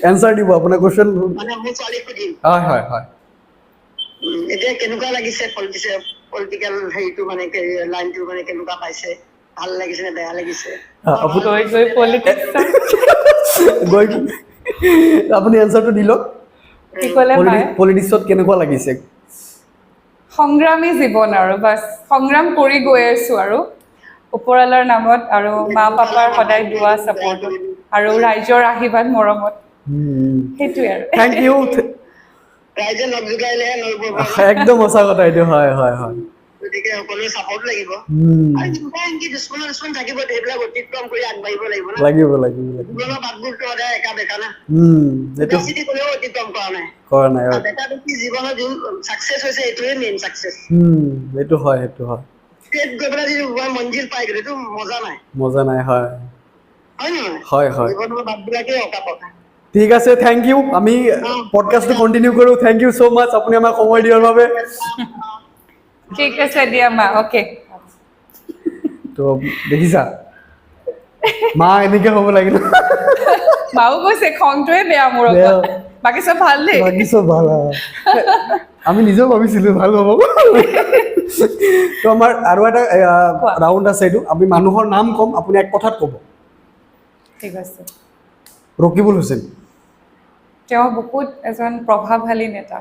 এনচাৰ দিব আপোনাৰ কুৱেশ্যন।
মানে মোৰ ছোৱালীক সুধিম।
হয় হয় হয়।
এতিয়া কেনেকুৱা লাগিছে পলিটিকেল হেৰিটো, মানে লাইনটো মানে কেনেকুৱা পাইছে? ভাল লাগিছে নে বেয়া লাগিছে?
গৈ গৈ পলিটিক্সত
গৈ আপুনি এনচাৰটো দি লওক।
কি ক'লে মায়ে?
পলিটিক্সত কেনেকুৱা লাগিছে?
সংগ্ৰামী জীৱন আৰু বাছ, সংগ্ৰাম কৰি গৈ আছো আৰু ওপৰৱালাৰ নামত, আৰু মা পাপাৰ সদায় দুৱা ছাপৰ্টত, আৰু ৰাইজৰ আশীৰ্বাদ মৰমত, সেইটোৱে আৰু।
Thank you.
ৰাইজে লগ জোকাৰিলেহে নৈ বব।
একদম সঁচা কথা এইটো, হয় হয় হয়।
গতিকে সকলোৱে ছাপৰ্ট লাগিব, আৰু দুশ্মন থাকিব, সেইবিলাক অতিক্ৰম কৰি আগবাঢ়িব লাগিব না।
লাগিব।
জীৱনৰ বাটবোৰতো সদায় একা বেকা না,
এইটো
চিটি কোনেও অতিক্ৰম কৰা নাই। বেকা বেকি জীৱনত যোন চাকচেছ হৈছে, এইটোৱে মেইন চাকচেছ।
এইটো হয়, সেইটো হয়।
ষ্টেট গৈ পেলাই যদি মঞ্জিল পাই গ'লে, এইটো মজা নাই,
মজা নাই, হয়
হয় নহয়?
হয় হয়।
জীৱনৰ বাটবিলাকেই অকা পকা।
ঠিক আছে, থেংক ইউ। আমি পডকাষ্টটো কণ্টিনিউ কৰোঁ। থেংক ইউ ছ' মাছ, আপুনি আমাক সময় দিয়াৰ বাবে।
ঠিক আছে দিয়া মা, অ'কে।
তো দেখিছা, মা এনেকে হ'ব লাগে ন।
মাও কৈছে খংটোৱে বেয়া মোৰ
বেয়া।
ওপৰত, বাকী চব ভাল দেই।
বাকী চব ভাল। আমি নিজেও ভাবিছিলো ভাল হ'ব। তো আমাৰ আৰু এটা
কোৱা।
ৰাউণ্ড আছে, এইটো আমি মানুহৰ নাম ক'ম, আপুনি এক কথাত ক'ব।
ঠিক আছে।
ৰকিবুল হুছেইন।
তেওঁ বহুত এজন প্ৰভাৱশালী নেতা,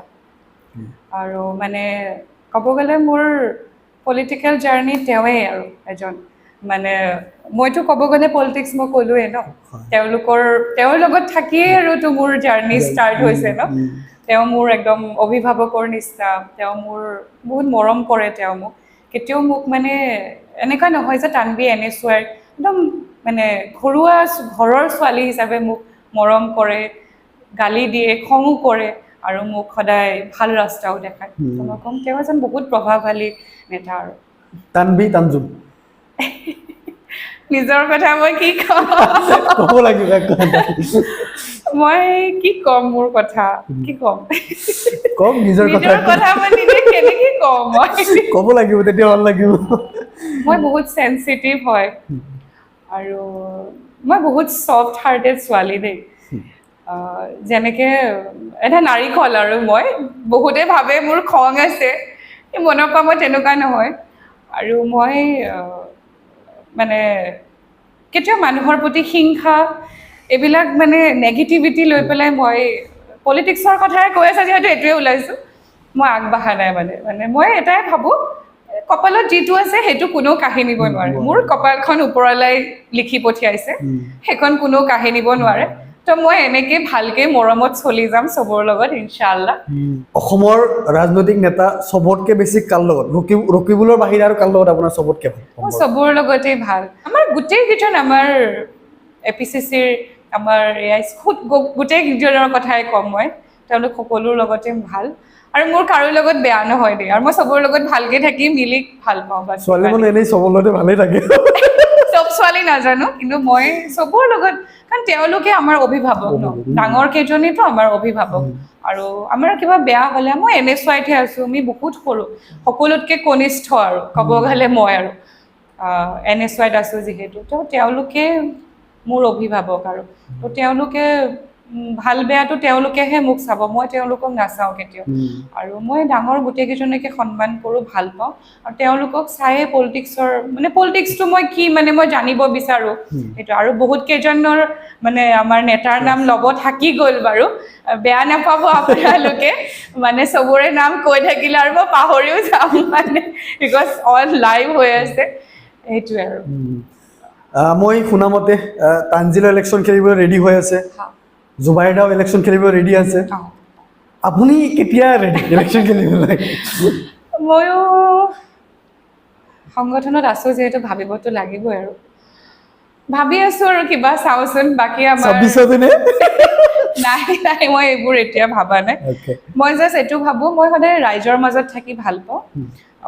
আৰু মানে ক'ব গ'লে মোৰ পলিটিকেল জাৰ্ণি তেওঁৱেই আৰু এজন, মানে মইতো ক'ব গ'লে পলিটিক্স মই ক'লোৱেই ন, তেওঁৰ লগত থাকিয়েই আৰুতো মোৰ জাৰ্ণি ষ্টাৰ্ট হৈছে ন। তেওঁ মোৰ একদম অভিভাৱকৰ নিচিনা, তেওঁ মোৰ বহুত মৰম কৰে। তেওঁ মোক কেতিয়াও মোক মানে এনেকুৱা নহয় যে তানবি এনেচুৱাৰ, একদম মানে ঘৰৰ ছোৱালী হিচাপে মোক মৰম কৰে, গালি দিয়ে, খঙো কৰে, আৰু মোক সদায় ভাল ৰাস্তাও দেখায়। তো মই ক'ম তেওঁ এজন বহুত প্ৰভাৱশালী নেতা আৰু।
তানবি তানজুম।
নিজৰ কথা মই কি ক'ম?
ক'ব লাগিব এক কথা।
মই কি ক'ম, মোৰ কথা কি ক'ম?
কওক নিজৰ
কথা মই নিজে কেনেকে ক'ম?
ক'ব লাগিব, তেতিয়া ভাল লাগিব।
মই বহুত চেনচিটিভ হয়, আৰু মই বহুত ছফ্ট হাৰ্টেড ছোৱালী দেই। যেনেকে এটা নাৰিকল, আৰু মই বহুতে ভাবে মোৰ খং আছে, মনৰ পৰা মই তেনেকুৱা নহয়। আৰু মই মানে কেতিয়াও মানুহৰ প্ৰতি হিংসা, এইবিলাক মানে নেগেটিভিটি লৈ পেলাই মই পলিটিক্সৰ কথাই কৈ আছা যিহেতু এইটোৱে ওলাইছোঁ, মই আগবাঢ়া নাই। মানে মই এটাই ভাবোঁ, কপালত যিটো আছে সেইটো কোনেও কাঢ়ি নিব নোৱাৰে। মোৰ কপালখন ওপৰৱালাই লিখি পঠিয়াইছে, সেইখন কোনেও কাঢ়ি নিব নোৱাৰে। তো মই এনেকে ভালকে মৰমত চলি যাম চবৰ লগত, ইনশাআল্লাহ।
অসমৰ ৰাজনৈতিক নেতা চবতকে বেছি কাৰ লগত, ৰকিবুলৰ বাহিৰে আৰু কাৰ লগত আপোনাৰ চবতকে ভাল?
মোৰ চবৰ লগতেই ভাল। আমাৰ গোটেই কেইজন, আমাৰ APCCৰ আমাৰ গোটেই কেইজনৰ কথাই ক'ম মই, তেওঁলোক সকলোৰ লগতে ভাল, আৰু মোৰ কাৰো লগত বেয়া নহয় দেই, আৰু মই চবৰ লগত ভালকে থাকি মিলি ভাল পাওঁ।
ছোৱালী মানুহ এনেই চবৰ লগতে ভালেই থাকে।
চব ছোৱালী নাজানো, কিন্তু মই চবৰ লগত, কাৰণ তেওঁলোকে আমাৰ অভিভাৱক ন, ডাঙৰ কেইজনেতো আমাৰ অভিভাৱক। আৰু আমাৰ কিবা বেয়া হ'লে মই NSYতহে আছোঁ, আমি বহুত সৰু, সকলোতকৈ কনিষ্ঠ আৰু ক'ব গ'লে মই আৰু NSYত আছোঁ যিহেতু, তো তেওঁলোকে মোৰ অভিভাৱক আৰু তো তেওঁলোকে ভাল বেয়াটো তেওঁলোকেহে মোক চাব, মই তেওঁলোকক নাচাওঁ কেতিয়াও। আৰু মই ডাঙৰ গোটেইকেইজনকে সন্মান কৰোঁ, ভাল পাওঁ, আৰু তেওঁলোকক চায়ে পলিটিক্সৰ মানে পলিটিক্সটো মই কি মানে মই জানিব বিচাৰোঁ সেইটো। আৰু বহুত কেইজনৰ মানে আমাৰ নেতাৰ নাম ল'ব থাকি গ'ল বাৰু, বেয়া নাপাব আপোনালোকে, মানে চবৰে নাম কৈ থাকিলে আৰু মই পাহৰিও যাম মানে, বিকজ অল লাইভ হৈ আছে সেইটোৱে আৰু।
মই শুনামতে তানজিলা ইলেকশ্যন খেলিবলৈ ৰেডি হৈ আছে, জুবাইদাও ইলেকশ্যন খেলিব ৰেডি আছে, আপুনি কেতিয়া ৰেডি ইলেকশ্যন খেলিবলৈ?
ময়ো সংগঠনত আছোঁ যিহেতু ভাবিবতো লাগিবই আৰু, ভাবি আছোঁ আৰু কিবা চাওঁচোন, বাকী আমাৰ
26
নাই মই এইবোৰ এতিয়া ভাবা নাই। মই জাষ্ট এইটো ভাবোঁ, মই সদায় ৰাইজৰ মাজত থাকি ভাল পাওঁ,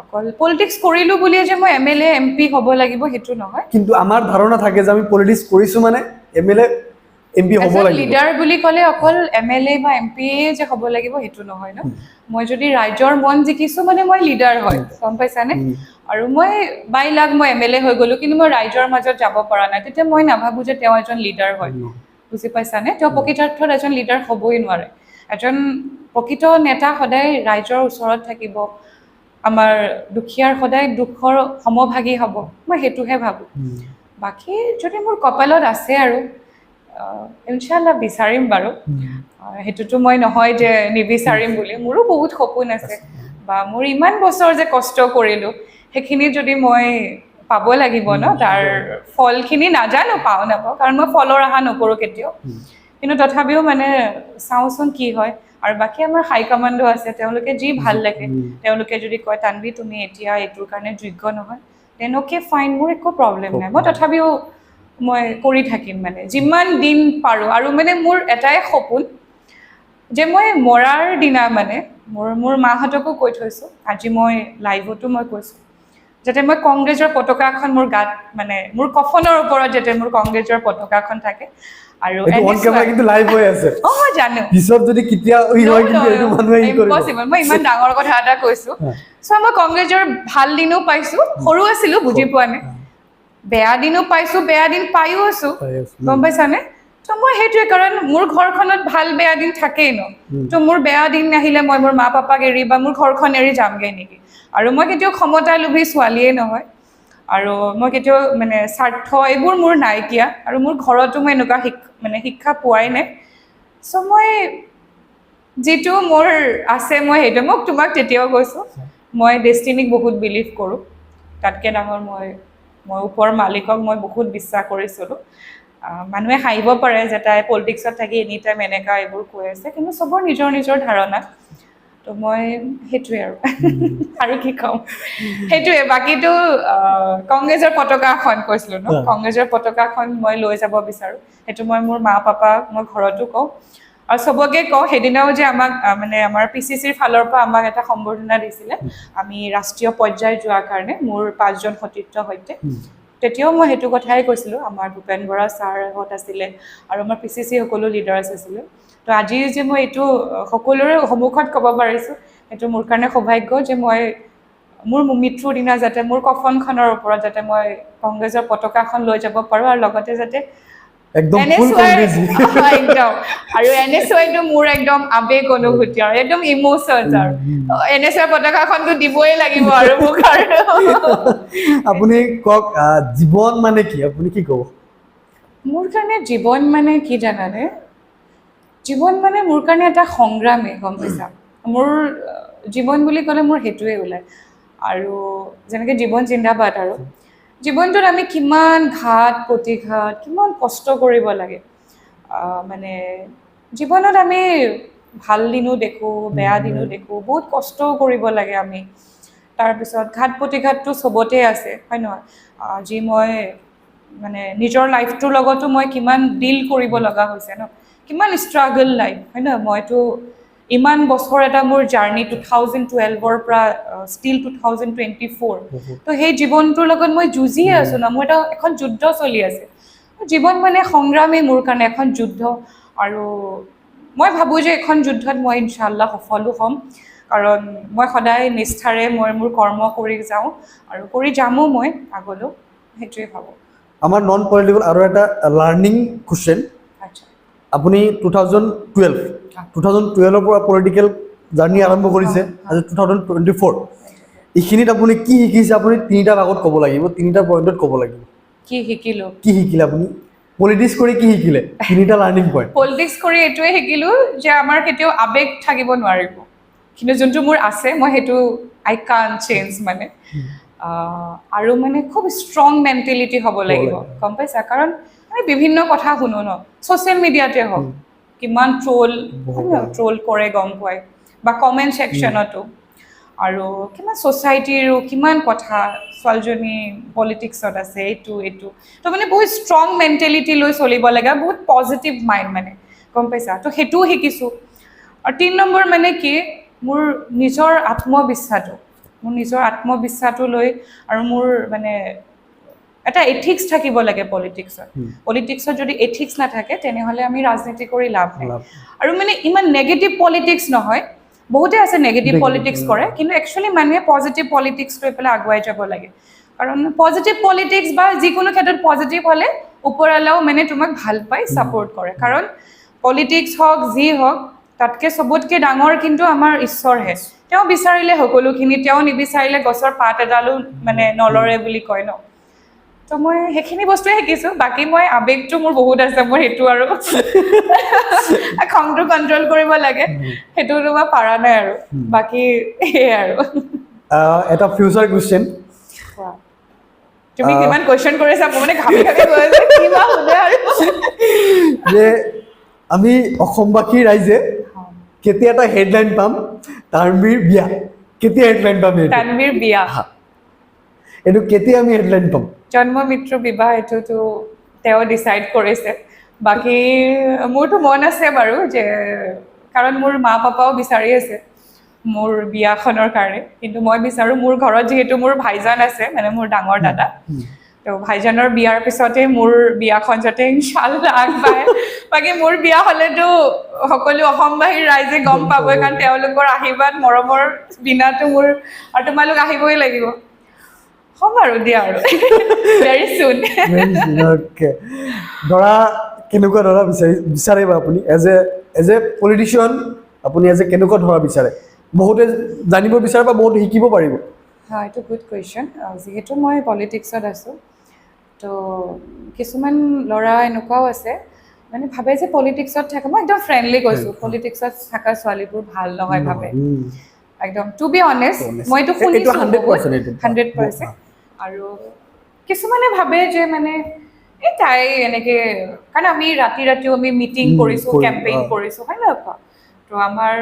অকল পলিটিক্স কৰিলোঁ বুলিয়ে যে মই MLA MP হ'ব লাগিব সেইটো নহয়।
কিন্তু আমাৰ ধাৰণা থাকে যে আমি পলিটিক্স কৰিছোঁ মানে MLA MP হ'ব লাগিব।
লিডাৰ বুলি ক'লে অকল MLA বা MP যে হ'ব লাগিব সেইটো নহয় ন। মই যদি ৰাইজৰ মন জিকিছোঁ মানে মই লিডাৰ হয়, গম পাইছানে? আৰু মই বাইলাগ মই MLA হৈ গ'লোঁ, কিন্তু মই ৰাইজৰ মাজত যাব পৰা নাই, তেতিয়া মই নাভাবোঁ যে তেওঁ এজন লিডাৰ হয়, বুজি পাইছানে? তেওঁ প্ৰকৃতাৰ্থত এজন লিডাৰ হ'বই নোৱাৰে। এজন প্ৰকৃত নেতা সদায় ৰাইজৰ ওচৰত থাকিব, আমাৰ দুখীয়াৰ সদায় দুখৰ সমভাগী হ'ব, মই সেইটোহে ভাবোঁ। বাকী যদি মোৰ কপালত আছে আৰু ইনশাল্লাহ বিচাৰিম বাৰু, সেইটোতো মই নহয় যে নিবিচাৰিম বুলি, মোৰো বহুত সপোন আছে, বা মোৰ ইমান বছৰ যে কষ্ট কৰিলোঁ সেইখিনি যদি মই পাব লাগিব ন, তাৰ ফলখিনি নাজানো পাওঁ নাপাওঁ, কাৰণ মই ফলৰ আশা নকৰোঁ কেতিয়াও, কিন্তু তথাপিও মানে চাওঁচোন কি হয়। আৰু বাকী আমাৰ হাইকমাণ্ডো আছে, তেওঁলোকে যি ভাল লাগে, তেওঁলোকে যদি কয় তানভি তুমি এতিয়া এইটোৰ কাৰণে যোগ্য নহয়, দেন অ'কে ফাইন, মোৰ একো প্ৰব্লেম নাই, মই তথাপিও মই কৰি থাকিম মানে যিমান দিন পাৰোঁ। আৰু মানে মোৰ এটাই সপোন যে মই মৰাৰ দিনা মানে মোৰ মাহঁতকো কৈ থৈছোঁ, আজি মই লাইভতো মই কৈছোঁ, যাতে মই কংগ্ৰেছৰ পতাকাখন মোৰ গাত মানে মোৰ কফনৰ ওপৰত যাতে মোৰ কংগ্ৰেছৰ পতাকাখন থাকে। আৰু
কিন্তু লাইভ হৈ আছে,
মই জানো
পিছত যদি কেতিয়া হয় কিন্তু এইটো মানুহে
ইম্পচিবল, মই ইমান ডাঙৰ কথা এটা কৈছোঁ। চ' মই কংগ্ৰেছৰ ভাল দিনো পাইছোঁ, সৰু আছিলোঁ বুজি পোৱা নাই, বেয়া দিনো পাইছোঁ, বেয়া দিন পায়ো আছোঁ, গম পাইছানে? ত' মই সেইটোৱে, কাৰণ মোৰ ঘৰখনত ভাল বেয়া দিন থাকেই ন, ত' মোৰ বেয়া দিন নাহিলে মই মোৰ মা পাপাক এৰি বা মোৰ ঘৰখন এৰি যামগৈ নেকি? আৰু মই কেতিয়াও ক্ষমতা লোভী ছোৱালীয়ে নহয়, আৰু মই কেতিয়াও মানে স্বাৰ্থ এইবোৰ মোৰ নাইকিয়া, আৰু মোৰ ঘৰতো মই এনেকুৱা শিক্ষা পোৱাই নাই। চ' মই যিটো মোৰ আছে মই সেইটো মোক তোমাক তেতিয়াও কৈছোঁ, মই ডেষ্টিনিক বহুত বিলিভ কৰোঁ, তাতকৈ ডাঙৰ মই ওপৰৰ মালিকক মই বহুত বিশ্বাস কৰিছিলোঁ। মানুহে হাঁহিব পাৰে যে তাই পলিটিক্সত থাকি এনি টাইম এনেকুৱা এইবোৰ কৈ আছে, কিন্তু চবৰ নিজৰ নিজৰ ধাৰণা, তো মই সেইটোৱে আৰু কি ক'ম, সেইটোৱে। বাকীটো কংগ্ৰেছৰ পতাকাখন কৈছিলোঁ ন, কংগ্ৰেছৰ পতাকাখন মই লৈ যাব বিচাৰোঁ, সেইটো মই মোৰ মা পাপাক মই ঘৰতো কওঁ, আৰু চবকে কওঁ। সেইদিনাও যে আমাক মানে আমাৰ PCCৰ ফালৰ পৰা আমাক এটা সম্বৰ্ধনা দিছিলে, আমি ৰাষ্ট্ৰীয় পৰ্যায় যোৱাৰ কাৰণে মোৰ 5জন সতীৰ্থৰ সৈতে, তেতিয়াও মই সেইটো কথাই কৈছিলোঁ, আমাৰ ভূপেন বৰা ছাৰহঁত আছিলে আৰু আমাৰ PCC সকলো লিডাৰ্ছ আছিলে। তো আজি যে মই এইটো সকলোৰে সন্মুখত ক'ব পাৰিছোঁ, সেইটো মোৰ কাৰণে সৌভাগ্য যে মই মোৰ মৃত্যুৰ দিনা যাতে মোৰ কফনখনৰ ওপৰত যাতে মই কংগ্ৰেছৰ পতাকাখন লৈ যাব পাৰোঁ, আৰু লগতে যাতে
একদম
আৰু NSYটো মোৰ একদম আৱেগ অনুভূতি আৰু একদম ইমোচনছ, আৰু NSY পতাকাখনটো দিবই লাগিব আৰু মোক। আৰু
আপুনি কওক, জীৱন মানে কি, আপুনি কি ক'ব?
মোৰ কাৰণে জীৱন মানে কি জানানে, জীৱন মানে মোৰ কাৰণে এটা সংগ্ৰামেই, গম পাইছা? মোৰ জীৱন বুলি ক'লে মোৰ সেইটোৱে ওলায়, আৰু যেনেকৈ জীৱন জিন্দাবাদ, আৰু জীৱনটোত আমি কিমান ঘাত প্ৰতিঘাত, কিমান কষ্ট কৰিব লাগে, মানে জীৱনত আমি ভাল দিনো দেখোঁ, বেয়া দিনো দেখোঁ, বহুত কষ্টও কৰিব লাগে আমি। তাৰপিছত ঘাত প্ৰতিঘাতটো চবতে আছে, হয় নহয়? আজি মই মানে নিজৰ লাইফটোৰ লগতো মই কিমান ডিল কৰিব লগা হৈছে ন, কিমান ষ্ট্ৰাগল লাইফ, হয় নহয়? মইতো ইমান বছৰ এটা মোৰ জাৰ্ণি 2012ৰ পৰা ষ্টিল 2024, তো সেই জীৱনটোৰ লগত মই যুঁজিয়ে আছোঁ ন, মোৰ এখন যুদ্ধ চলি আছে। জীৱন মানে সংগ্ৰামেই মোৰ কাৰণে এখন যুদ্ধ, আৰু মই ভাবোঁ যে এখন যুদ্ধত মই ইনশাআল্লাহ সফলো হ'ম কাৰণ মই সদায় নিষ্ঠাৰে মই মোৰ কৰ্ম কৰি যাওঁ আৰু কৰি যামো মই আগলৈও সেইটোৱে ভাবোঁ
আমাৰ নন পলিটিকেল আৰু এটা লাৰ্ণিং কুৱেশ্যন
আচ্ছা
আপুনি 2012 পৰা পলিটিকেল জাৰ্নি আৰম্ভ কৰিছে আজি 2024 এইখিনিত আপুনি কি শিকিছে আপুনি তিনিটা ভাগত ক'ব লাগিব তিনিটা পইণ্টত ক'ব লাগিব
কি শিকিলোঁ
কি শিকিলে আপুনি পলিটিক্স কৰি কি শিকিলে তিনিটা লাৰ্ণিং পইণ্ট
পলিটিক্স কৰি এইটোৱে শিকিলোঁ যে আমাৰ কেতিয়াও আৱেগ থাকিব নোৱাৰিব কিন্তু যোনটো মোৰ আছে মই সেইটো আই কান চেঞ্জ মানে আৰু মানে খুব ষ্ট্ৰং মেণ্টেলিটি হ'ব লাগিব গম পাইছা কাৰণ আমি বিভিন্ন কথা শুনো ন ছ'চিয়েল মিডিয়াতে হওক কিমান ট্ৰল কৰে গম পোৱাই বা কমেণ্ট ছেকশ্যনতো আৰু কিমান ছ'চাইটিৰো কিমান কথা ছোৱালীজনী পলিটিক্সত আছে এইটো তো মানে বহুত ষ্ট্ৰং মেণ্টেলিটি লৈ চলিব লাগে বহুত পজিটিভ মাইণ্ড মানে গম পাইছা তো সেইটোও শিকিছোঁ আৰু 3 নম্বৰ মানে কি মোৰ নিজৰ আত্মবিশ্বাসটো লৈ আৰু মোৰ মানে এটা এথিক্স থাকিব লাগে পলিটিক্সত যদি এথিক্স নাথাকে তেনেহ'লে আমি ৰাজনীতি কৰি লাভ নাই আৰু মানে ইমান নেগেটিভ পলিটিক্স নহয় বহুতে আছে নেগেটিভ পলিটিক্স কৰে কিন্তু একচুৱেলি মানুহে পজিটিভ পলিটিক্স লৈ পেলাই আগুৱাই যাব লাগে কাৰণ পজিটিভ পলিটিক্স বা যিকোনো ক্ষেত্ৰত পজিটিভ হ'লে ওপৰৱালাও মানে তোমাক ভাল পাই ছাপোৰ্ট কৰে কাৰণ পলিটিক্স হওক যি হওক তাতকৈ চবতকৈ ডাঙৰ কিন্তু আমাৰ ঈশ্বৰহে তেওঁ বিচাৰিলে সকলোখিনি তেওঁ নিবিচাৰিলে গছৰ পাত এডালো মানে নলৰে বুলি কয় ন তো মই সেইখিনি বস্তুৱে শিকিছোঁ বাকী মই আৱেগটো মোৰ বহুত আছে মোৰ সেইটো আৰু খংটো কণ্ট্ৰল কৰিব লাগে সেইটো মই পৰা নাই আৰু বাকী সেয়াই আৰু
এটা ফিউচাৰ কুৱেশ্যন
তুমি কিমান কুৱেশ্যন কৰিছা মই মানে ঘামি গৈ আছে কিবা সোধে আৰু
যে আমি অসমবাসী ৰাইজে কেতিয়া এটা হেডলাইন পাম তানবীৰ বিয়া কেতিয়া হেডলাইন পাম
তানবীৰ বিয়া
এইটো কেতিয়া আমি হেডলাইন পাম
জন্ম মৃত্যু বিবাহ এইটোতো তেওঁ ডিচাইড কৰিছে বাকী মোৰতো মন আছে বাৰু যে কাৰণ মোৰ মা পাপাও বিচাৰি আছে মোৰ বিয়াখনৰ কাৰণে কিন্তু মই বিচাৰোঁ মোৰ ঘৰত যিহেতু মোৰ ভাইজান আছে মানে মোৰ ডাঙৰ দাদা তো ভাইজানৰ বিয়াৰ পিছতে মোৰ বিয়াখন যাতে ইনশাআল্লাহ আগবাঢ়ে বাকী মোৰ বিয়া হ'লেতো সকলো অসমবাসীৰ ৰাইজে গম পাবই কাৰণ তেওঁলোকৰ আশীৰ্বাদ মৰমৰ বিনাটো মোৰ আৰু তোমালোক আহিবই লাগিব হ'ম আৰু দিয়া আৰু ভেৰি চুন
ধৰা কেনেকুৱা ধৰা বিচাৰে বা আপুনি এজ এ পলিটিচিয়ান আপুনি এজ এ কেনেকুৱা ধৰা বিচাৰে বহুতে জানিব বিচাৰে বা বহুতে শিকিব পাৰিব
হয় এইটো গুড কুৱেশ্যন যিহেতু মই পলিটিক্সত আছোঁ তো কিছুমান ল'ৰা এনেকুৱাও আছে মানে ভাবে যে পলিটিক্সত থাকে মই একদম ফ্ৰেণ্ডলি কৈছোঁ পলিটিক্সত থকা ছোৱালীবোৰ ভাল নহয় ভাবে একদম টু বি অনেষ্ট মই এইটো শুনিছোঁ 100% আৰু কিছুমানে ভাবে যে মানে এই তাই এনেকৈ কাৰণ আমি ৰাতিও আমি মিটিং কৰিছোঁ কেম্পেইন কৰিছোঁ হয় নহয় কোৱা তো আমাৰ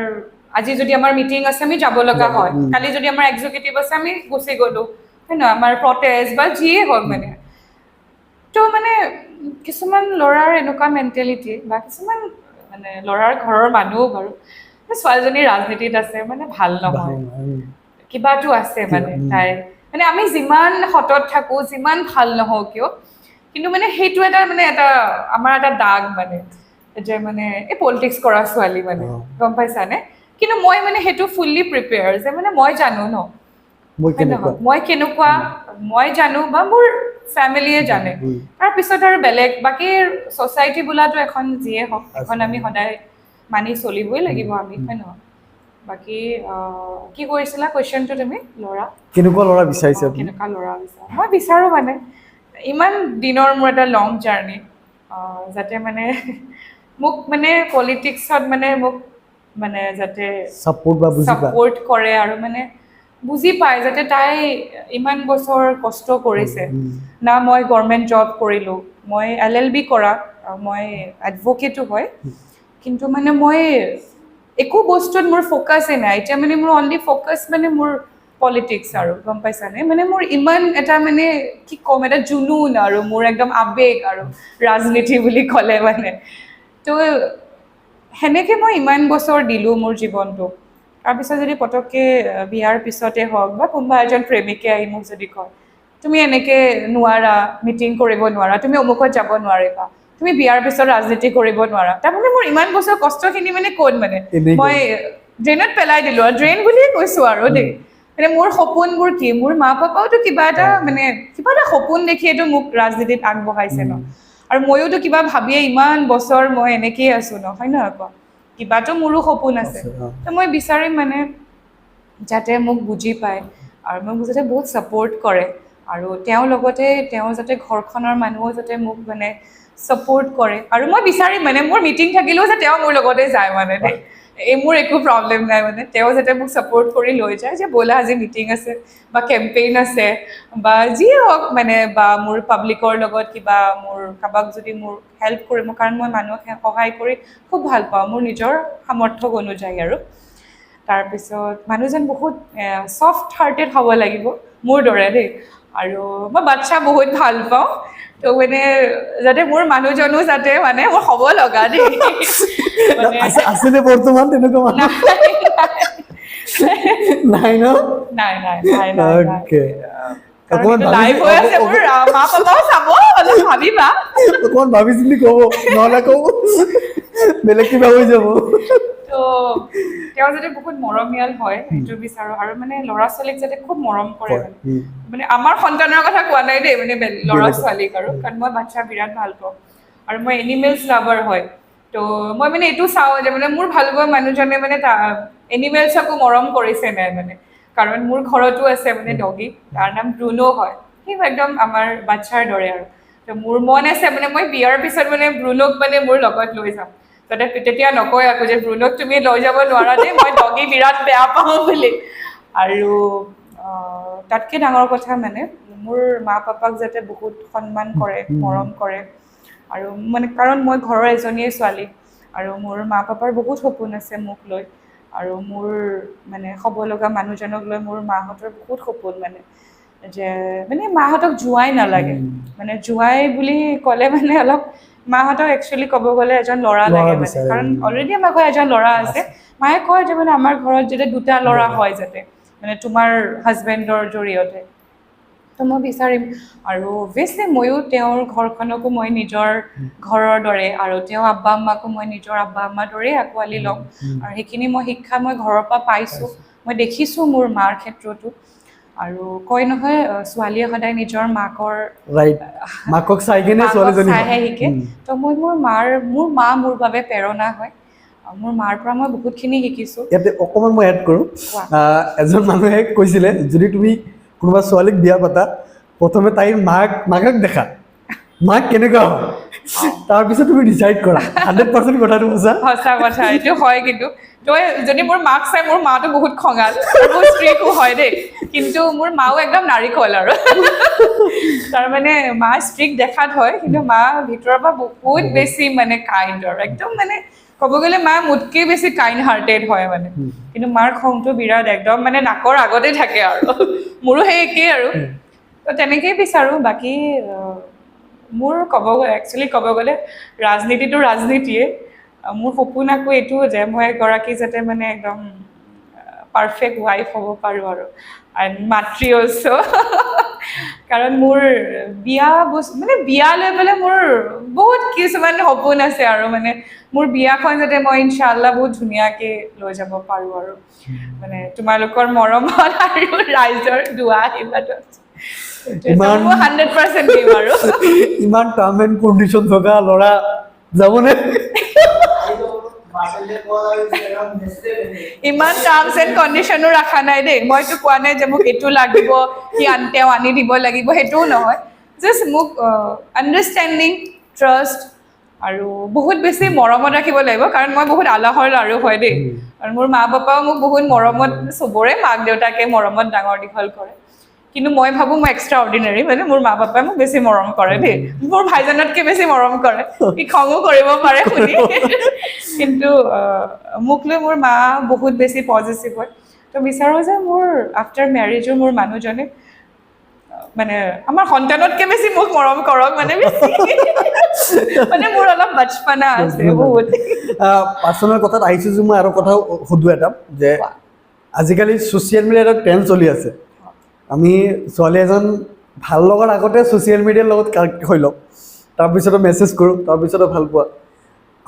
আজি যদি আমাৰ মিটিং আছে আমি যাব লগা হয় কালি যদি আমাৰ এক্সিকিউটিভ আছে আমি গুচি গ'লোঁ হয় নহয় আমাৰ প্ৰটেষ্ট বা যিয়ে হওক মানে তো মানে কিছুমান ল'ৰাৰ এনেকুৱা মেণ্টেলিটি বা কিছুমান মানে ল'ৰাৰ ঘৰৰ মানুহো বাৰু ছোৱালীজনী ৰাজনীতিত আছে মানে ভাল নহয় কিবাটো আছে মানে তাই মানে আমি যিমান সতত থাকোঁ যিমান ভাল নহওঁ কিয় কিন্তু মানে সেইটো এটা মানে এটা আমাৰ এটা দাগ মানে যে মানে এই পলিটিক্স কৰা ছোৱালী মানে গম পাইছানে কিন্তু মই মানে সেইটো ফুল্লি প্ৰিপেয়াৰ যে মানে মই জানো ন মই কেনেকুৱা মই জানো বা মোৰ ফেমিলিয়ে জানে তাৰপিছত আৰু বেলেগ বাকী ছ'চাইটি বোলাটো এখন যিয়ে হওক এখন আমি সদায় মানি চলিবই লাগিব আমি হয় নহয় বাকী কি কৰিছিলা কুৱেশ্যনটো তুমি ল'ৰা
কেনেকুৱা ল'ৰা বিচাৰিছে
কেনেকুৱা ল'ৰা বিচাৰা মই বিচাৰোঁ মানে ইমান দিনৰ মোৰ এটা লং জাৰ্ণি যাতে মানে মোক মানে পলিটিক্সত মানে মোক মানে যাতে ছাপোৰ্ট কৰে আৰু মানে বুজি পায় যাতে তাই ইমান বছৰ কষ্ট কৰিছে না মই গভৰ্ণমেণ্ট জব কৰিলোঁ মই LLB কৰা মই এডভকেটো হয় কিন্তু মানে মই একো বস্তুত মোৰ ফ'কাছেই নাই এতিয়া মানে মোৰ অনলি ফ'কাছ মানে মোৰ পলিটিক্স আৰু গম পাইছানে মানে মোৰ ইমান এটা মানে কি ক'ম এটা জুনুন আৰু মোৰ একদম আৱেগ আৰু ৰাজনীতি বুলি ক'লে মানে তো সেনেকৈ মই ইমান বছৰ দিলোঁ মোৰ জীৱনটো তাৰপিছত যদি পটককৈ বিয়াৰ পিছতে হওক বা কোনোবা এজন প্ৰেমিকে আহি মোক যদি কয় তুমি এনেকৈ নোৱাৰা মিটিং কৰিব নোৱাৰা তুমি অমুকত যাব নোৱাৰিবা তুমি বিয়াৰ পিছত ৰাজনীতি কৰিব নোৱাৰা তাৰমানে মোৰ ইমান বছৰ কষ্টখিনি মানে ক'ত মানে মই ড্ৰেইনত পেলাই দিলোঁ আৰু ড্ৰেইন বুলিয়ে কৈছোঁ আৰু দেই মানে মোৰ সপোনবোৰ কি মোৰ মা পাপাওতো কিবা এটা মানে কিবা এটা সপোন দেখিয়েতো মোক ৰাজনীতিত আগবঢ়াইছে ন আৰু ময়োতো কিবা ভাবিয়ে ইমান বছৰ মই এনেকেই আছোঁ ন হয় নহয় কোৱা কিবাতো মোৰো সপোন আছে তো মই বিচাৰিম মানে যাতে মোক বুজি পায় আৰু মোক যাতে বহুত ছাপোৰ্ট কৰে আৰু তেওঁ লগতে তেওঁ যাতে ঘৰখনৰ মানুহো যাতে মোক মানে ছাপোৰ্ট কৰে আৰু মই বিচাৰিম মানে মোৰ মিটিং থাকিলেও যে তেওঁ মোৰ লগতে যায় মানে দেই এই মোৰ একো প্ৰব্লেম নাই মানে তেওঁ যাতে মোক ছাপোৰ্ট কৰি লৈ যায় যে ব'লা আজি মিটিং আছে বা কেম্পেইন আছে বা যিয়ে হওক মানে বা মোৰ পাব্লিকৰ লগত কিবা মোৰ কাৰোবাক যদি মোৰ হেল্প কৰিম কাৰণ মই মানুহক সহায় কৰি খুব ভাল পাওঁ মোৰ নিজৰ সামৰ্থ্য অনুযায়ী আৰু তাৰপিছত মানুহজন বহুত ছফ্ট হাৰ্টেড হ'ব লাগিব মোৰ দৰে দেই আৰু মই বাচ্ছা বহুত ভাল পাওঁ তো মানে যাতে মোৰ মানুহজনো যাতে মানে মোৰ হ'ব লগা দেই
আছেনে বৰ্তমান তেনেকুৱা মানুহ নাই ন অ'কে অকণমান ভাবি চিন্তি ক'ব নহ'লে ক'ব বেলেগ কিবা হৈ যাব
তো তেওঁ যাতে বহুত মৰমীয়াল হয় সেইটো বিচাৰোঁ আৰু মানে ল'ৰা ছোৱালীক যাতে খুব মৰম কৰে মানে আমাৰ সন্তানৰ কথা কোৱা নাই দেই মানে ল'ৰা ছোৱালীক আৰু কাৰণ মই বাচ্ছা বিৰাট ভাল পাওঁ আৰু মই এনিমেলছ লাভাৰ হয় তো মই মানে এইটো চাওঁ যে মানে মোৰ ভাল পোৱা মানুহজনে মানে এনিমেলছকো মৰম কৰিছে নাই মানে কাৰণ মোৰ ঘৰতো আছে মানে ডগী তাৰ নাম ব্ৰুনো হয় সি একদম আমাৰ বাচ্ছাৰ দৰে আৰু তো মোৰ মন আছে মানে মই বিয়াৰ পিছত মানে ব্ৰুনোক মানে মোৰ লগত লৈ যাম যাতে তেতিয়া নকয় আকৌ যে ব্ৰুনোক তুমি লৈ যাব নোৱাৰা দেই মই ডগী বিৰাট বেয়া পাওঁ বুলি আৰু তাতকৈ ডাঙৰ কথা মানে মোৰ মা পাপাক যাতে বহুত সন্মান কৰে মৰম কৰে আৰু মানে কাৰণ মই ঘৰৰ এজনীয়ে ছোৱালী আৰু মোৰ মা পাপাৰ বহুত সপোন আছে মোক লৈ আৰু মোৰ মানে হ'ব লগা মানুহজনক লৈ মোৰ মাহঁতৰ বহুত সপোন মানে যে মানে মাহঁতক জোঁৱাই নালাগে মানে জোঁৱাই বুলি ক'লে মানে অলপ মাহঁতক একচুৱেলি ক'ব গ'লে এজন ল'ৰা লাগে মানে কাৰণ অলৰেডি আমাৰ ঘৰত এজন ল'ৰা আছে মায়ে কয় যে মানে আমাৰ ঘৰত যাতে দুটা ল'ৰা হয় যাতে মানে তোমাৰ হাজবেণ্ডৰ জৰিয়তে তো মই বিচাৰিম আৰু অভিয়াছলি ময়ো তেওঁৰ ঘৰখনকো মই নিজৰ ঘৰৰ দৰে আৰু তেওঁ আব্বা আম্মাকো মই নিজৰ আব্বা আম্মাৰ দৰেই আঁকোৱালি ল'ম আৰু সেইখিনি মই শিক্ষা মই ঘৰৰ পৰা পাইছোঁ মই দেখিছোঁ মোৰ মাৰ ক্ষেত্ৰতো আৰু কয় নহয় ছোৱালীয়ে সদায় নিজৰ মাকৰ
মাকক চাই কিনে ছোৱালীজনী
চাইহে শিকে তো মই মোৰ মা মোৰ বাবে প্ৰেৰণা হয় মোৰ মাৰ পৰা মই বহুতখিনি শিকিছোঁ
ইয়াতে অকণমান মই এড কৰোঁ এজন মানুহে কৈছিলে যদি তুমি কোনোবা ছোৱালীক বিয়া পাতা প্ৰথমে তাইৰ মাকক দেখা মাক কেনেকুৱা হয় তাৰপিছত তুমি ডিচাইড কৰা 100% কথাটো
সঁচা কথা এইটো হয় কিন্তু তই যদি মোৰ মাক চাই মোৰ মাটো বহুত খঙাল আৰু বহুত ষ্ট্ৰিকো হয় দেই কিন্তু মোৰ মাও একদম নাৰিকল আৰু তাৰমানে মা ষ্ট্ৰিক দেখাত হয় কিন্তু মা ভিতৰৰ পৰা বহুত বেছি মানে কাইণ্ড আৰু একদম মানে ক'ব গ'লে মা মোতকৈ বেছি কাইণ্ড হাৰ্টেড হয় মানে কিন্তু মাৰ খংটো বিৰাট একদম মানে নাকৰ আগতে থাকে আৰু মোৰো সেই একেই আৰু তো তেনেকেই বিচাৰোঁ বাকী মোৰ একচুৱেলি ক'ব গ'লে ৰাজনীতিটো ৰাজনীতিয়ে মোৰ সপোন আকৌ এইটো যে মই এগৰাকী যাতে মানে একদম পাৰফেক্ট ৱাইফ হ'ব পাৰোঁ আৰু মাতৃ অলছ' কাৰণ মোৰ বিয়া লৈ পেলাই মোৰ বহুত কিছুমান সপোন আছে আৰু মানে মোৰ বিয়াখন যাতে মই ইনশাআল্লাহ বহুত ধুনীয়াকৈ লৈ যাব পাৰোঁ আৰু মানে তোমালোকৰ মৰমত আৰু ৰাইজৰ দুৱা আশীৰ্বাদত
ইমান টাৰ্ম এণ্ড কণ্ডিশ্যন থকা ল'ৰা যাবনে
ইমান টাৰ্মছ এণ্ড কণ্ডিশ্যনো ৰখা নাই দেই মইতো কোৱা নাই যে মোক এইটো লাগিব তেওঁ আনি দিব লাগিব সেইটোও নহয় জাষ্ট মোক আণ্ডাৰষ্টেণ্ডিং ট্ৰাষ্ট আৰু বহুত বেছি মৰমত ৰাখিব লাগিব কাৰণ মই বহুত আলাহৰ লাৰু হয় দেই আৰু মোৰ মা পাপাও মোক বহুত মৰমত চবৰে মাক দেউতাকে মৰমত ডাঙৰ দীঘল কৰে কিন্তু মই ভাবোঁ মই এক্সট্ৰা অৰ্ডিনাৰী মানে মোৰ মা পাপাই মোক বেছি মৰম কৰে দেই মোৰ ভাইজনতকৈ বেছি মৰম কৰে সি খঙো কৰিব পাৰে শুনি কিন্তু মোক লৈ মোৰ মা বহুত বেছি পজিটিভ হয় তো বিচাৰোঁ যে মোৰ আফটাৰ মেৰিজো মোৰ মানুহজনে মানে আমাৰ সন্তানতকৈ বেছি মোক মৰম কৰক মানে মানে মোৰ অলপ বচপনা আছে বহুত
পাৰ্চনেল কথাত আহিছোঁ যে মই আৰু কথা সুধোঁ এটা যে আজিকালি ছ'চিয়েল মিডিয়াত এটা ট্ৰেণ্ড চলি আছে আমি ছোৱালী এজন ভাল লগাৰ আগতে ছ'চিয়েল মিডিয়াৰ লগত কানেক্ট হৈ লওঁ তাৰপিছতো মেছেজ কৰোঁ, তাৰপিছতো ভাল পোৱা।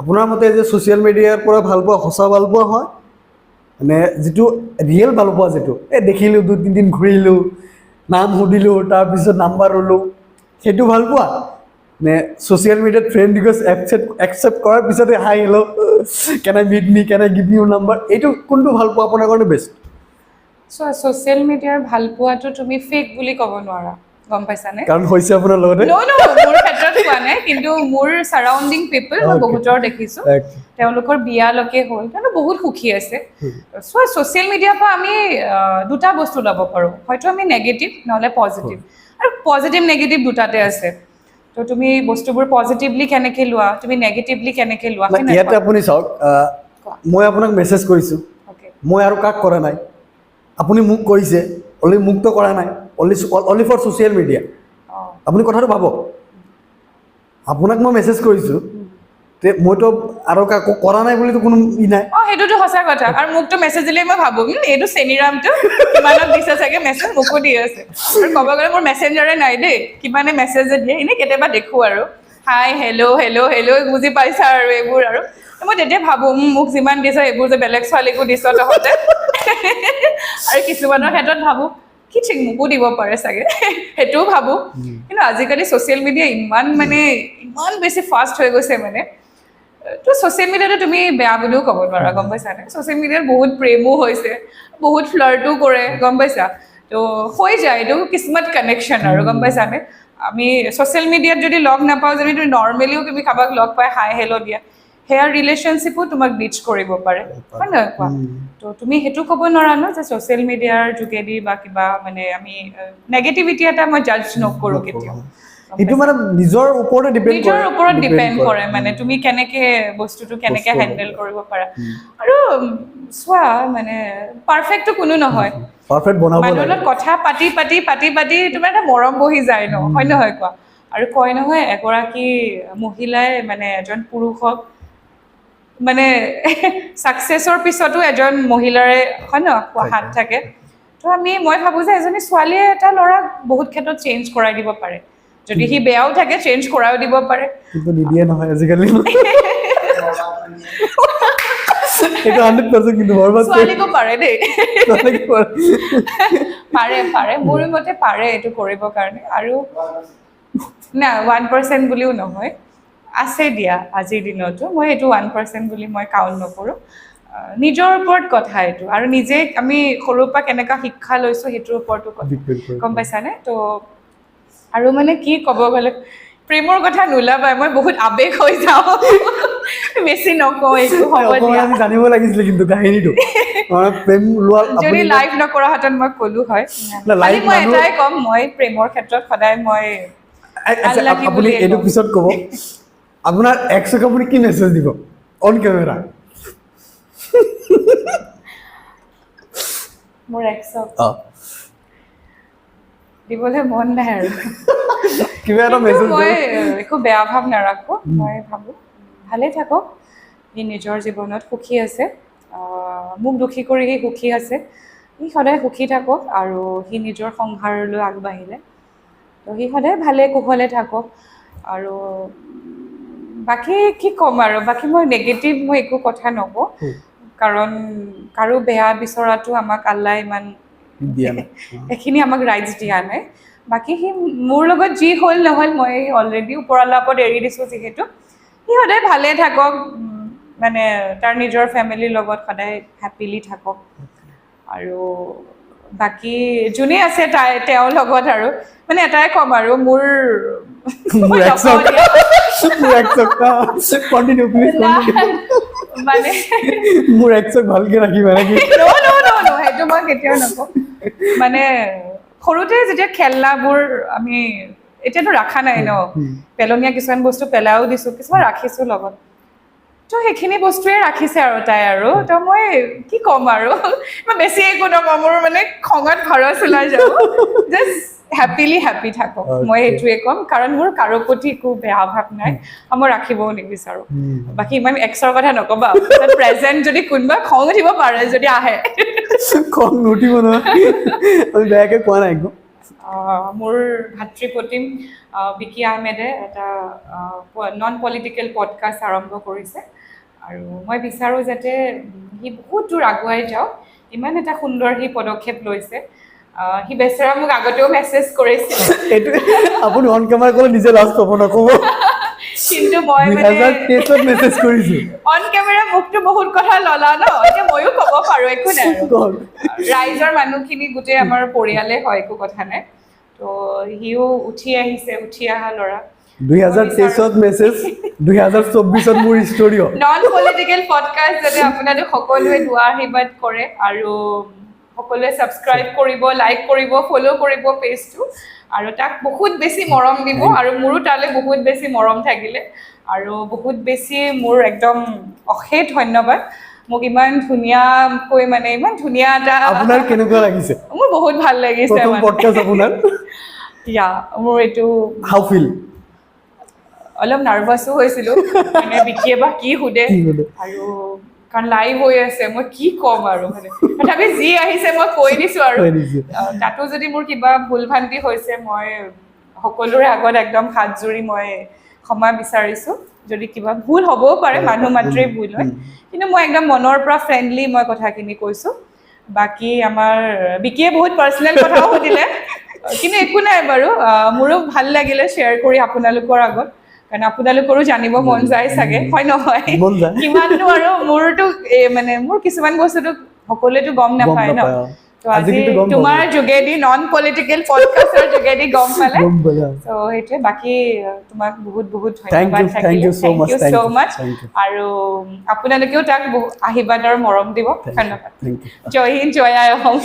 আপোনাৰ মতে যে ছ'চিয়েল মিডিয়াৰ পৰা ভাল পোৱা সঁচা ভাল পোৱা হয় মানে যিটো ৰিয়েল ভাল পোৱা যিটো দেখিলোঁ 2-3 দিন ঘূৰিলোঁ নাম সুধিলোঁ তাৰপিছত নাম্বাৰ ল'লোঁ সেইটো ভাল পোৱা নে ছ'চিয়েল মিডিয়াত ফ্ৰেণ্ড ৰিকুৱেষ্ট একচেপ্ট কৰাৰ পিছতে হাই হেল্ল' কেন আই মিট মি কেন আই গিভ ইউ নাম্বাৰ এইটো কোনটো ভাল পোৱা আপোনাৰ কাৰণে বেষ্ট?
ছ'চিয়েল মিডিয়াৰ ভাল পোৱাটো তুমি ফেক বুলি ক'ব নোৱাৰা, গম পাইছানে?
কাৰণ হৈছে আপোনাৰ লগতে
মোৰ ক্ষেত্ৰত কোৱা নাই, কিন্তু মোৰ চাৰাউণ্ডিং পিপল মই বহুতৰ দেখিছোঁ তেওঁলোকৰ বিয়ালৈকে হ'ল তেওঁলোকে বহুত সুখী আছে। ছ'চিয়েল মিডিয়াৰ পৰা আমি দুটা বস্তু ল'ব পাৰোঁ, হয়তো আমি নেগেটিভ নহ'লে পজিটিভ, আৰু পজিটিভ নেগেটিভ দুটাতে আছে। তো তুমি বস্তুবোৰ পজিটিভলি কেনেকৈ লোৱা, তুমি নেগেটিভলি কেনেকৈ লোৱা।
ইয়াতে আপুনি চাওক, মই আপোনাক মেছেজ কৰিছোঁ, মই আৰু কাক কৰা নাই, আপুনি মোক কৰিছে, অনলি মোকতো কৰা নাই, অনলি ফৰ ছ'চিয়েল মিডিয়া। আপুনি কথাটো ভাবক, আপোনাক মই মেছেজ কৰিছোঁ তে মইতো আৰু কাকো কৰা নাই বুলিতো কোনো নাই।
সেইটোতো সঁচা কথা, আৰু মোকতো মেছেজ দিলে মই ভাবোঁ এইটো চেনিৰামটো কিমানক দিছে চাগে মেছেজ, মোকো দি আছে। আৰু ক'ব গ'লে মোৰ মেছেঞ্জাৰে নাই দেই, কিমানে মেছেজ যে দিয়ে এনেই কেতিয়াবা দেখোঁ আৰু হাই হেল্ল' হেল্ল' হেল্ল' বুজি পাইছা আৰু এইবোৰ, আৰু মই তেতিয়া ভাবোঁ মোক যিমান দিছ এইবোৰ যে বেলেগ ছোৱালীকো দিছ তহঁতে। আৰু কিছুমানৰ ক্ষেত্ৰত ভাবোঁ কি ঠিক মোকো দিব পাৰে চাগে, সেইটোও ভাবোঁ। কিন্তু আজিকালি ছ'চিয়েল মিডিয়া ইমান বেছি ফাষ্ট হৈ গৈছে তো ছ'চিয়েল মিডিয়াটো তুমি বেয়া বুলিও ক'ব নোৱাৰা, গম পাইছানে? ছ'চিয়েল মিডিয়াত বহুত প্ৰেমো হৈছে, বহুত ফ্লাৰ্টো কৰে, গম পাইছা? তো হৈ যায় এইটো কিছুমান কানেকশ্যন আৰু, গম পাইছানে? আমি ছ'চিয়েল মিডিয়াত যদি লগ নাপাওঁ, যদি তুমি নৰ্মেলিও তুমি কাৰোবাক লগ পাই হাই হেল্ল' দিয়া, সেয়াৰ ৰিলেশ্যনশ্বিপো তোমাক ব্ৰিচ কৰিব পাৰে, হয় নহয় কোৱা? তো তুমি সেইটো ক'ব নোৱাৰা ন যে ছ'চিয়েল মিডিয়াৰ যোগেদি বা কিবা আমি নেগেটিভিটি এটা মই জাজ নকৰোঁ কেতিয়াও।
এইটো নিজৰ ওপৰতে
ডিপেণ্ড কৰে তুমি কেনেকে বস্তুটো কেনেকে হেণ্ডেল কৰিব পাৰা। আৰু চোৱা পাৰফেক্টটো কোনো নহয়,
পাৰফেক্ট বনাব
মানুহৰ লগত কথা পাতি পাতি পাতি পাতি তোমাৰ এটা মৰম বহি যায় ন, হয় নহয় কোৱা? আৰু কয় নহয় এগৰাকী মহিলাই এজন পুৰুষক ছাকচেছৰ পিছতো এজন মহিলাৰে হয় ন হাত থাকে। তো মই ভাবোঁ যে এজনী ছোৱালীয়ে এটা ল'ৰাক বহুত ক্ষেত্ৰত চেঞ্জ কৰাই দিব পাৰে, যদি সি বেয়াও থাকে চেঞ্জ কৰাইও দিব পাৰে,
কিন্তু নিদিয়ে নহয় আজিকালি। এইটো 100% কিন্তু
ছোৱালীকো পাৰে দেই, পাৰে মোৰ মতে পাৰে এইটো কৰিবৰ কাৰণে। আৰু না 1% বুলিও নহয়, আছে দিয়া আজিৰ দিনতো, মই এইটো 1% বুলি মই কাউণ্ট নকৰোঁ। নিজৰ ওপৰত কথা এইটো, আৰু নিজে আমি সৰুৰ পৰা কেনেকুৱা শিক্ষা লৈছোঁ সেইটোৰ ওপৰতো কথা, গম পাইছানে? তো আৰু কি ক'ব গ'লে প্ৰেমৰ কথা নোলাবাই, মই বহুত আৱেগ হৈ যাওঁ, বেছি নকওঁ এইটো, হ'ব দিয়া।
জানিব লাগিছিলে কিন্তু কাহিনীটো প্ৰেম লোৱা
যদি লাইভ নকৰাহেঁতেন মই ক'লো হয়। খালি মই এটাই ক'ম, মই প্ৰেমৰ ক্ষেত্ৰত সদায় মই
আপুনি এইটো পিছত ক'ব, আপোনাৰ এক্সক আপুনি কি মেছেজ দিব অন কেমেৰা?
মোৰ এক্সক দিবলৈ মন নাই আৰু,
কিবা এটা মেছেজ
মই একো বেয়া ভাৱ নাৰাখোঁ। মই ভাবোঁ ভালেই থাকক, সি নিজৰ জীৱনত সুখী আছে, মোক দুখী কৰি সি সুখী আছে, সি সদায় সুখী থাকক। আৰু সি নিজৰ সংসাৰলৈ আগবাঢ়িলে তো সি সদায় ভালে কুশলে থাকক। আৰু বাকী কি ক'ম আৰু, বাকী মই নেগেটিভ একো কথা নকওঁ, কাৰণ কাৰো বেয়া বিচৰাটো আমাক আল্লাই ইমান সেইখিনি আমাক ৰাইটছ দিয়া নাই। বাকী সি মোৰ লগত যি হ'ল নহ'ল মই অলৰেডি ওপৰৱালাৰ ওপৰত এৰি দিছোঁ, যিহেতু সি সদায় ভালে থাকক, তাৰ নিজৰ ফেমিলিৰ লগত সদায় হেপিলি থাকক। আৰু বাকী যোনে আছে তেওঁৰ লগত আৰু এটাই ক'ম আৰু মোৰ
ভালকে ৰাখিবা নেকি?
সেইটো মই কেতিয়াও নকওঁ। সৰুতে যেতিয়া খেলনাবোৰ আমি এতিয়াতো ৰখা নাই ন, পেলনীয়া কিছুমান বস্তু পেলাইও দিছোঁ, কিছুমান ৰাখিছোঁ লগত, তো সেইখিনি বস্তুৱে ৰাখিছে আৰু তাই। আৰু তো মই কি ক'ম আৰু, মই বেছি একো নকওঁ, মোৰ খঙত খৰচ ওলাই যাব, জাষ্ট হেপি থাকক, মই সেইটোৱে ক'ম। কাৰণ মোৰ কাৰো প্ৰতি একো বেয়া ভাৱ নাই, মই ৰাখিবও নিবিচাৰোঁ। বাকী ইমান এক্সৰ কথা নক'বা, প্ৰেজেণ্ট যদি কোনোবা খং উঠিব পাৰে যদি আহে।
খং নুঠিব নহয়, আমি বেয়াকে কোৱা নাই একো।
মোৰ ভাতৃপ্ৰতিম বিকি আহমেদে এটা নন পলিটিকেল পডকাষ্ট আৰম্ভ কৰিছে আৰু মই বিচাৰোঁ যাতে সি বহুত দূৰ আগুৱাই যাওক ইমান এটা সুন্দৰ সি পদক্ষেপ লৈছে সি বেচেৰা মোক আগতেও মেছেজ কৰিছিল
এইটো আপুনি অন কেমেৰা ক'লে নিজে লাজ পাব নক'ব
কিন্তু মই মানে
2023 মেছেজ কৰিছোঁ
অন কেমেৰা মোকতো বহুত কথা ল'লা ন এতিয়া ময়ো ক'ব পাৰোঁ একো নাই আৰু ৰাইজৰ মানুহখিনি গোটেই আমাৰ পৰিয়ালে হয় একো কথা নাই তো সিও উঠি আহিছে উঠি অহা ল'ৰা
2023 মেছেজ 2024 মোৰ ষ্টৰি
নন পলিটিকেল পডকাষ্ট যাতে আপোনালোক সকলোৱে দুৱাৰ আশীৰ্বাদ কৰে আৰু সকলোৱে ছাবস্ক্ৰাইব কৰিব লাইক কৰিব ফ'ল' কৰিব পেজটো আৰু তাক বহুত বেছি মৰম দিব আৰু মোৰো তালৈ বহুত বেছি মৰম থাকিলে আৰু বহুত বেছি মোৰ একদম অশেষ ধন্যবাদ মোক ইমান ধুনীয়াকৈ মানে ইমান ধুনীয়া এটা
আপোনাৰ কেনেকুৱা লাগিছে
মোৰ বহুত ভাল লাগিছে
প্ৰথম পডকাষ্ট আপোনাৰ
ইয়া মোৰ এইটো
হাউ ফিল
অলপ নাৰ্ভাছো হৈছিলোঁ মানে বিকিয়ে বা কি সোধে আৰু কাৰণ লাইভ হৈ আছে মই কি ক'ম আৰু মানে তথাপি যি আহিছে মই কৈ দিছোঁ আৰু তাতো যদি মোৰ কিবা ভুল ভ্ৰান্তি হৈছে মই সকলোৰে আগত একদম হাত জুৰি মই ক্ষমা বিচাৰিছোঁ যদি কিবা ভুল হ'বও পাৰে মানুহ মাত্ৰেই ভুল হয় কিন্তু মই একদম মনৰ পৰা ফ্ৰেণ্ডলি মই কথাখিনি কৈছোঁ বাকী আমাৰ বিকিয়ে বহুত পাৰ্চনেল কথাও সুধিলে কিন্তু একো নাই বাৰু মোৰো ভাল লাগিলে শ্বেয়াৰ কৰি আপোনালোকৰ আগত কাৰণ আপোনালোকৰো জানিব মন যায় চাগে হয় নহয় কিমাননো আৰু মোৰতো মানে মোৰ কিছুমান বস্তুটো সকলোৱেতো গম নাপায় ন তো আজি তোমাৰ যোগেদি নন পলিটিকেল পডকাষ্টৰ যোগেদি গম পালে তো সেইটোৱে বাকী তোমাক বহুত বহুত ধন্যবাদ
Thank you so much.
so much আৰু আপোনালোকেও তাক আশীৰ্বাদ আৰু মৰম দিব ধন্যবাদ জয় হিন্দ জয় আই অসম